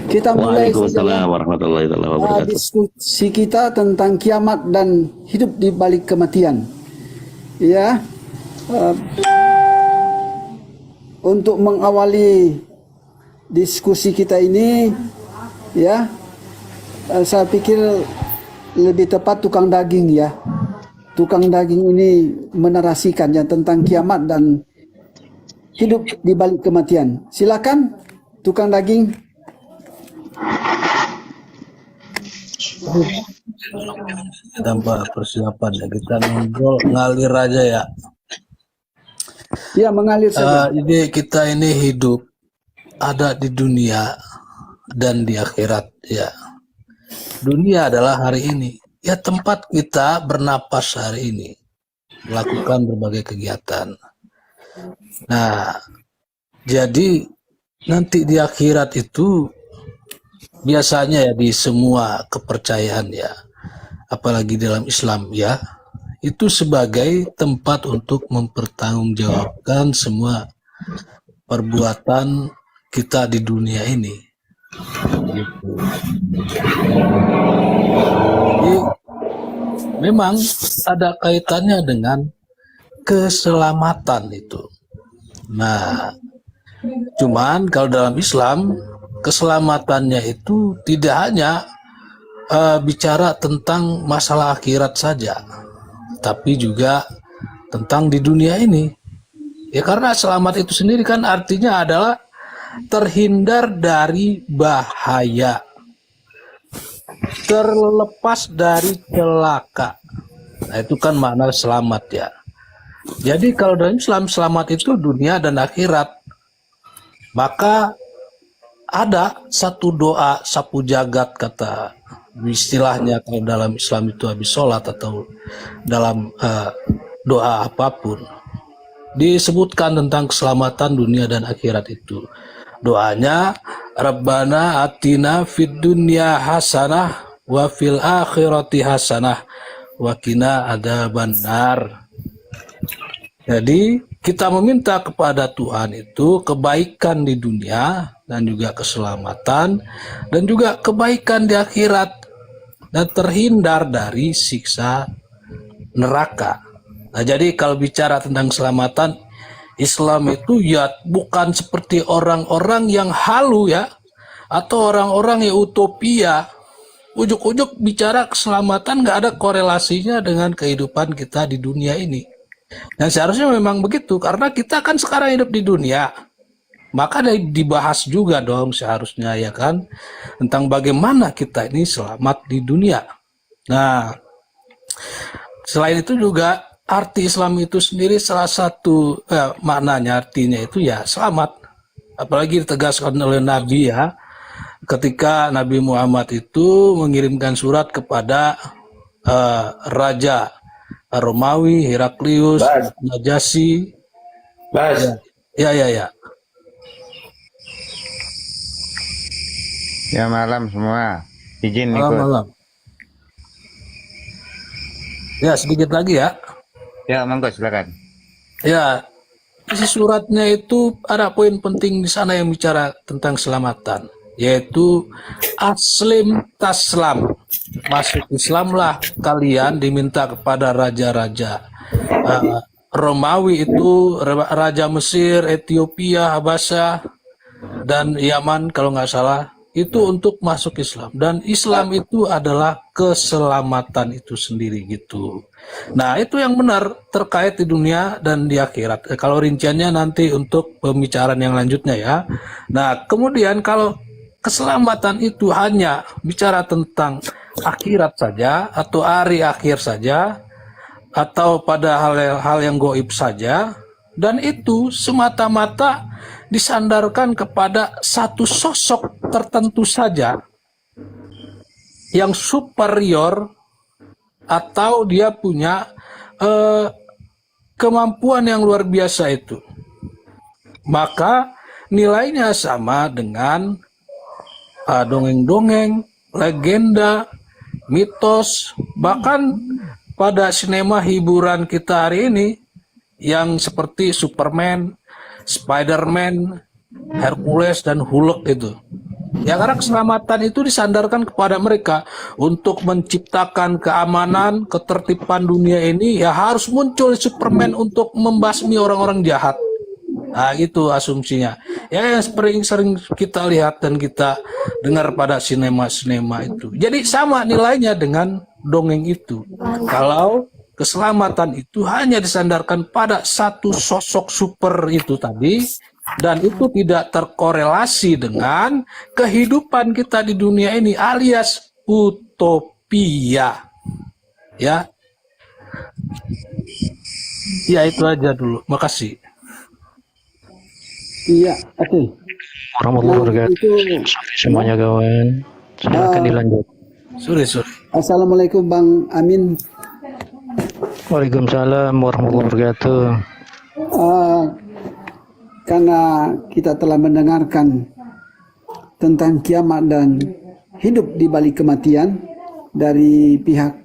Kita mulai
Waalaikumsalam warahmatullahi wabarakatuh.
Diskusi kita tentang kiamat dan hidup di balik kematian. Ya. Untuk mengawali diskusi kita ini, ya, saya pikir lebih tepat tukang daging ya. Tukang daging ini menarasikan yang tentang kiamat dan hidup di balik kematian. Silakan tukang daging.
Tanpa persiapan ya, kita ngobrol ngalir aja ya.
Ya, mengalir saja.
Jadi kita ini hidup ada di dunia dan di akhirat ya. Dunia adalah hari ini. Ya, tempat kita bernapas hari ini, melakukan berbagai kegiatan. Nah, jadi nanti di akhirat itu biasanya ya di semua kepercayaan ya, apalagi dalam Islam ya, itu sebagai tempat untuk mempertanggungjawabkan semua perbuatan kita di dunia ini. Gitu. Jadi memang ada kaitannya dengan keselamatan itu. Nah, cuman kalau dalam Islam keselamatannya itu tidak hanya bicara tentang masalah akhirat saja, tapi juga tentang di dunia ini. Ya, karena selamat itu sendiri kan artinya adalah terhindar dari bahaya, terlepas dari celaka. Nah, itu kan makna selamat ya. Jadi kalau dalam Islam selamat itu dunia dan akhirat. Maka ada satu doa sapu jagat, kata istilahnya kalau dalam Islam itu habis sholat atau dalam doa apapun disebutkan tentang keselamatan dunia dan akhirat itu. Doanya, Rabbana atina fid dunya hasanah wa fil akhirati hasanah wa qina adzabannar. Jadi kita meminta kepada Tuhan itu kebaikan di dunia dan juga keselamatan dan juga kebaikan di akhirat dan terhindar dari siksa neraka. Nah, jadi kalau bicara tentang keselamatan, Islam itu ya bukan seperti orang-orang yang halu ya, atau orang-orang yang utopia. Ujuk-ujuk bicara keselamatan nggak ada korelasinya dengan kehidupan kita di dunia ini. Dan seharusnya memang begitu, karena kita kan sekarang hidup di dunia. Maka dibahas juga dong seharusnya ya kan, tentang bagaimana kita ini selamat di dunia. Nah, selain itu juga arti Islam itu sendiri salah satu maknanya artinya itu ya selamat. Apalagi ditegaskan oleh Nabi ya, ketika Nabi Muhammad itu mengirimkan surat kepada Raja Romawi, Heraklius, Najasyi. Ya.
Ya malam semua. Izin
Malam. Ya, sedikit lagi ya.
Ya, monggo silakan.
Ya, isi suratnya itu ada poin penting di sana yang bicara tentang keselamatan, yaitu aslim taslam. Masuk Islamlah kalian, diminta kepada raja-raja Romawi itu, Raja Mesir, Ethiopia, Habasya, dan Yaman kalau nggak salah, itu untuk masuk Islam. Dan Islam itu adalah keselamatan itu sendiri gitu. Nah, itu yang benar terkait di dunia dan di akhirat. Kalau rinciannya nanti untuk pembicaraan yang lanjutnya ya. Nah, kemudian kalau keselamatan itu hanya bicara tentang akhirat saja atau hari akhir saja atau pada hal yang gaib saja, dan itu semata-mata disandarkan kepada satu sosok tertentu saja yang superior atau dia punya kemampuan yang luar biasa itu, maka nilainya sama dengan dongeng-dongeng, legenda, mitos, bahkan pada sinema hiburan kita hari ini yang seperti Superman, Spider-Man, Hercules, dan Hulk itu. Ya, karena keselamatan itu disandarkan kepada mereka untuk menciptakan keamanan, ketertiban dunia ini. Ya harus muncul Superman untuk membasmi orang-orang jahat. Nah, itu asumsinya. Ya, yang sering kita lihat dan kita dengar pada sinema-sinema itu. Jadi sama nilainya dengan dongeng itu. Kalau keselamatan itu hanya disandarkan pada satu sosok super itu tadi, dan itu tidak terkorelasi dengan kehidupan kita di dunia ini alias utopia. Ya. Ya, itu aja dulu. Makasih.
Iya, oke.
Warahmatullahi wabarakatuh. Semuanya kawan. Silakan dilanjut.
Sorry.
Assalamualaikum Bang Amin.
Waalaikumsalam warahmatullahi wabarakatuh.
Karena kita telah mendengarkan tentang kiamat dan hidup di balik kematian dari pihak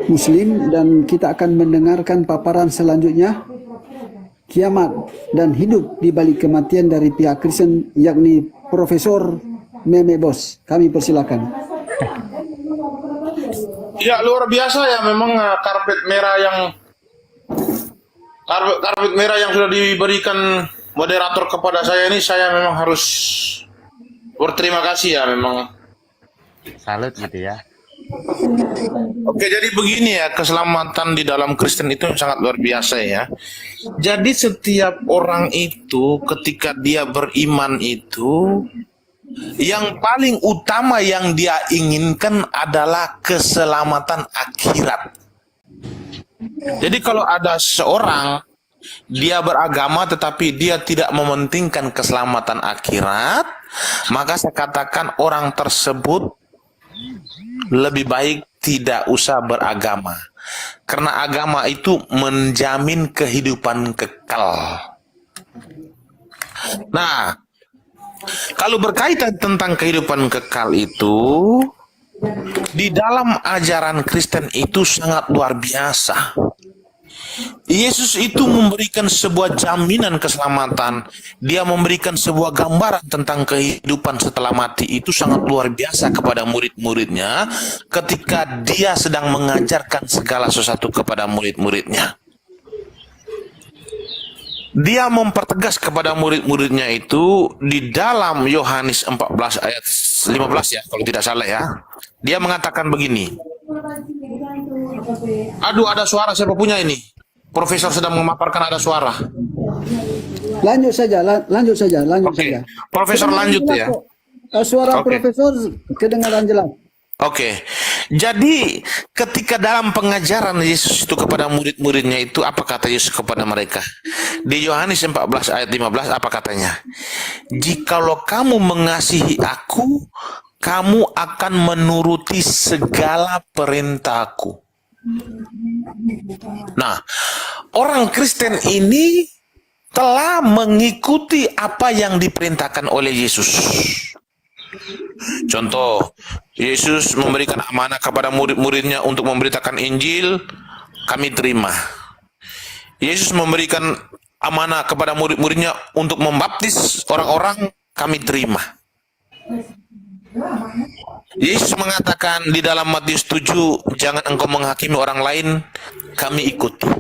Muslim, dan kita akan mendengarkan paparan selanjutnya kiamat dan hidup di balik kematian dari pihak Kristen, yakni Profesor Meme Bos. Kami persilakan.
Ya, luar biasa ya memang karpet merah yang sudah diberikan moderator kepada saya ini, saya memang harus berterima kasih ya memang.
Salut gitu ya.
Oke, jadi begini ya, keselamatan di dalam Kristen itu sangat luar biasa ya. Jadi setiap orang itu ketika dia beriman itu, yang paling utama yang dia inginkan adalah keselamatan akhirat. Jadi kalau ada seorang dia beragama tetapi dia tidak mementingkan keselamatan akhirat, maka saya katakan orang tersebut lebih baik tidak usah beragama. Karena agama itu menjamin kehidupan kekal. Nah, kalau berkaitan tentang kehidupan kekal itu, di dalam ajaran Kristen itu sangat luar biasa. Yesus itu memberikan sebuah jaminan keselamatan. Dia memberikan sebuah gambaran tentang kehidupan setelah mati itu sangat luar biasa kepada murid-muridnya ketika dia sedang mengajarkan segala sesuatu kepada murid-muridnya. Dia mempertegas kepada murid-muridnya itu di dalam Yohanes 14 ayat 15 ya, kalau tidak salah ya. Dia mengatakan begini. Aduh, ada suara, siapa punya ini? Profesor sedang memaparkan ada suara.
Lanjut saja.
Profesor lanjut ya.
Suara Profesor kedengaran jelas.
Oke. Jadi ketika dalam pengajaran Yesus itu kepada murid-muridnya itu, apa kata Yesus kepada mereka? Di Yohanes 14 ayat 15 apa katanya? Jikalau kamu mengasihi aku, kamu akan menuruti segala perintahku. Nah, orang Kristen ini telah mengikuti apa yang diperintahkan oleh Yesus. Contoh, Yesus memberikan amanah kepada murid-muridnya untuk memberitakan Injil, kami terima. Yesus memberikan amanah kepada murid-muridnya untuk membaptis orang-orang, kami terima. Yesus mengatakan di dalam Matius 7, jangan engkau menghakimi orang lain, kami ikuti.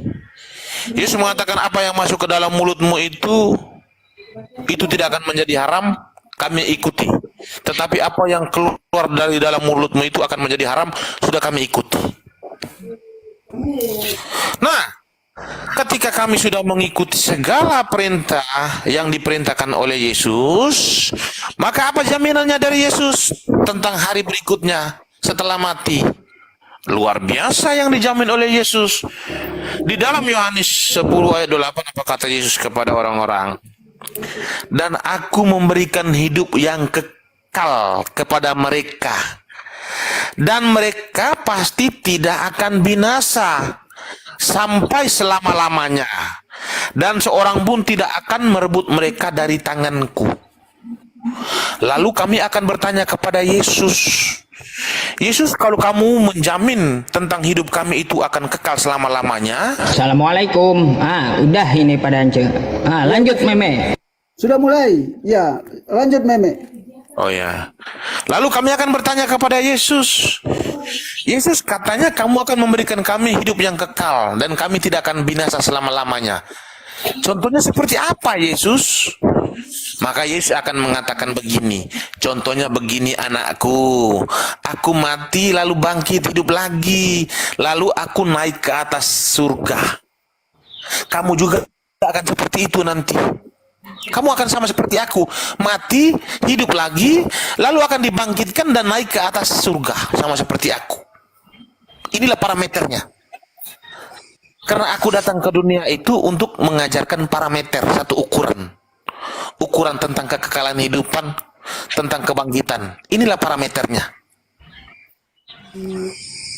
Yesus mengatakan apa yang masuk ke dalam mulutmu itu tidak akan menjadi haram, kami ikuti. Tetapi apa yang keluar dari dalam mulutmu itu akan menjadi haram, sudah kami ikuti. Nah, ketika kami sudah mengikuti segala perintah yang diperintahkan oleh Yesus, maka apa jaminannya dari Yesus tentang hari berikutnya setelah mati? Luar biasa yang dijamin oleh Yesus. Di dalam Yohanes 10 ayat 28 apa kata Yesus kepada orang-orang? Dan aku memberikan hidup yang kekal kepada mereka, dan mereka pasti tidak akan binasa sampai selama-lamanya, dan seorang pun tidak akan merebut mereka dari tanganku. Lalu kami akan bertanya kepada Yesus, Yesus, kalau kamu menjamin tentang hidup kami itu akan kekal selama-lamanya.
Assalamualaikum. Udah ini pada Ance. Lanjut Meme.
Sudah mulai. Ya, lanjut Meme.
Oh ya. Lalu kami akan bertanya kepada Yesus, Yesus, katanya kamu akan memberikan kami hidup yang kekal dan kami tidak akan binasa selama-lamanya. Contohnya seperti apa, Yesus? Maka Yesus akan mengatakan begini, contohnya begini anakku, aku mati lalu bangkit hidup lagi, lalu aku naik ke atas surga. Kamu juga akan seperti itu nanti. Kamu akan sama seperti aku, mati, hidup lagi, lalu akan dibangkitkan dan naik ke atas surga, sama seperti aku. Inilah parameternya. Karena aku datang ke dunia itu untuk mengajarkan parameter, satu ukuran. Ukuran tentang kekekalan hidupan, tentang kebangkitan. Inilah parameternya.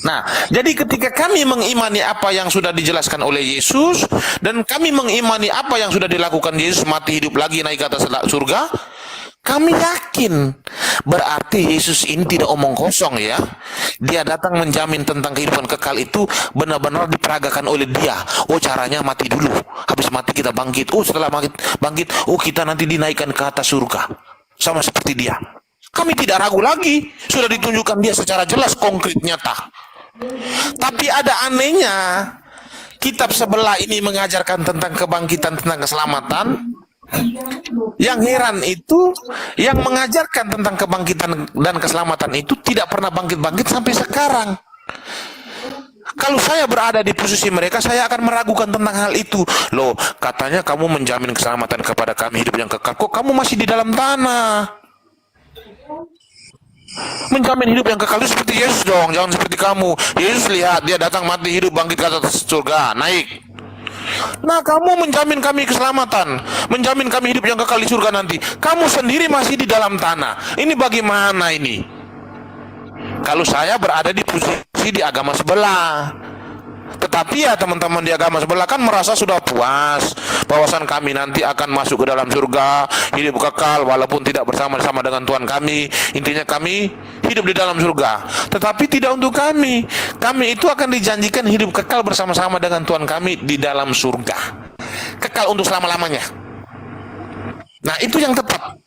Nah, jadi ketika kami mengimani apa yang sudah dijelaskan oleh Yesus, dan kami mengimani apa yang sudah dilakukan Yesus, mati hidup lagi naik ke atas surga, kami yakin berarti Yesus ini tidak omong kosong ya. Dia datang menjamin tentang kehidupan kekal itu benar-benar diperagakan oleh dia. Oh, caranya mati dulu, habis mati kita bangkit. Oh, setelah bangkit, oh kita nanti dinaikkan ke atas surga. Sama seperti dia. Kami tidak ragu lagi, sudah ditunjukkan dia secara jelas, konkret, nyata. Tapi ada anehnya, kitab sebelah ini mengajarkan tentang kebangkitan, tentang keselamatan. Yang heran itu, yang mengajarkan tentang kebangkitan dan keselamatan itu tidak pernah bangkit-bangkit sampai sekarang. Kalau saya berada di posisi mereka, saya akan meragukan tentang hal itu. Loh, katanya kamu menjamin keselamatan kepada kami, hidup yang kekal, kok kamu masih di dalam tanah? Menjamin hidup yang kekal itu seperti Yesus dong, jangan seperti kamu. Yesus lihat, dia datang mati, hidup, bangkit ke atas surga, naik. Nah, kamu menjamin kami keselamatan, menjamin kami hidup yang kekal di surga nanti. Kamu sendiri masih di dalam tanah. Ini bagaimana ini? Kalau saya berada di posisi di agama sebelah, tetapi ya teman-teman di agama sebelah kan merasa sudah puas bahwasan kami nanti akan masuk ke dalam surga, hidup kekal walaupun tidak bersama-sama dengan Tuhan kami. Intinya kami hidup di dalam surga. Tetapi tidak untuk kami. Kami itu akan dijanjikan hidup kekal bersama-sama dengan Tuhan kami di dalam surga. Kekal untuk selama-lamanya. Nah, itu yang tepat.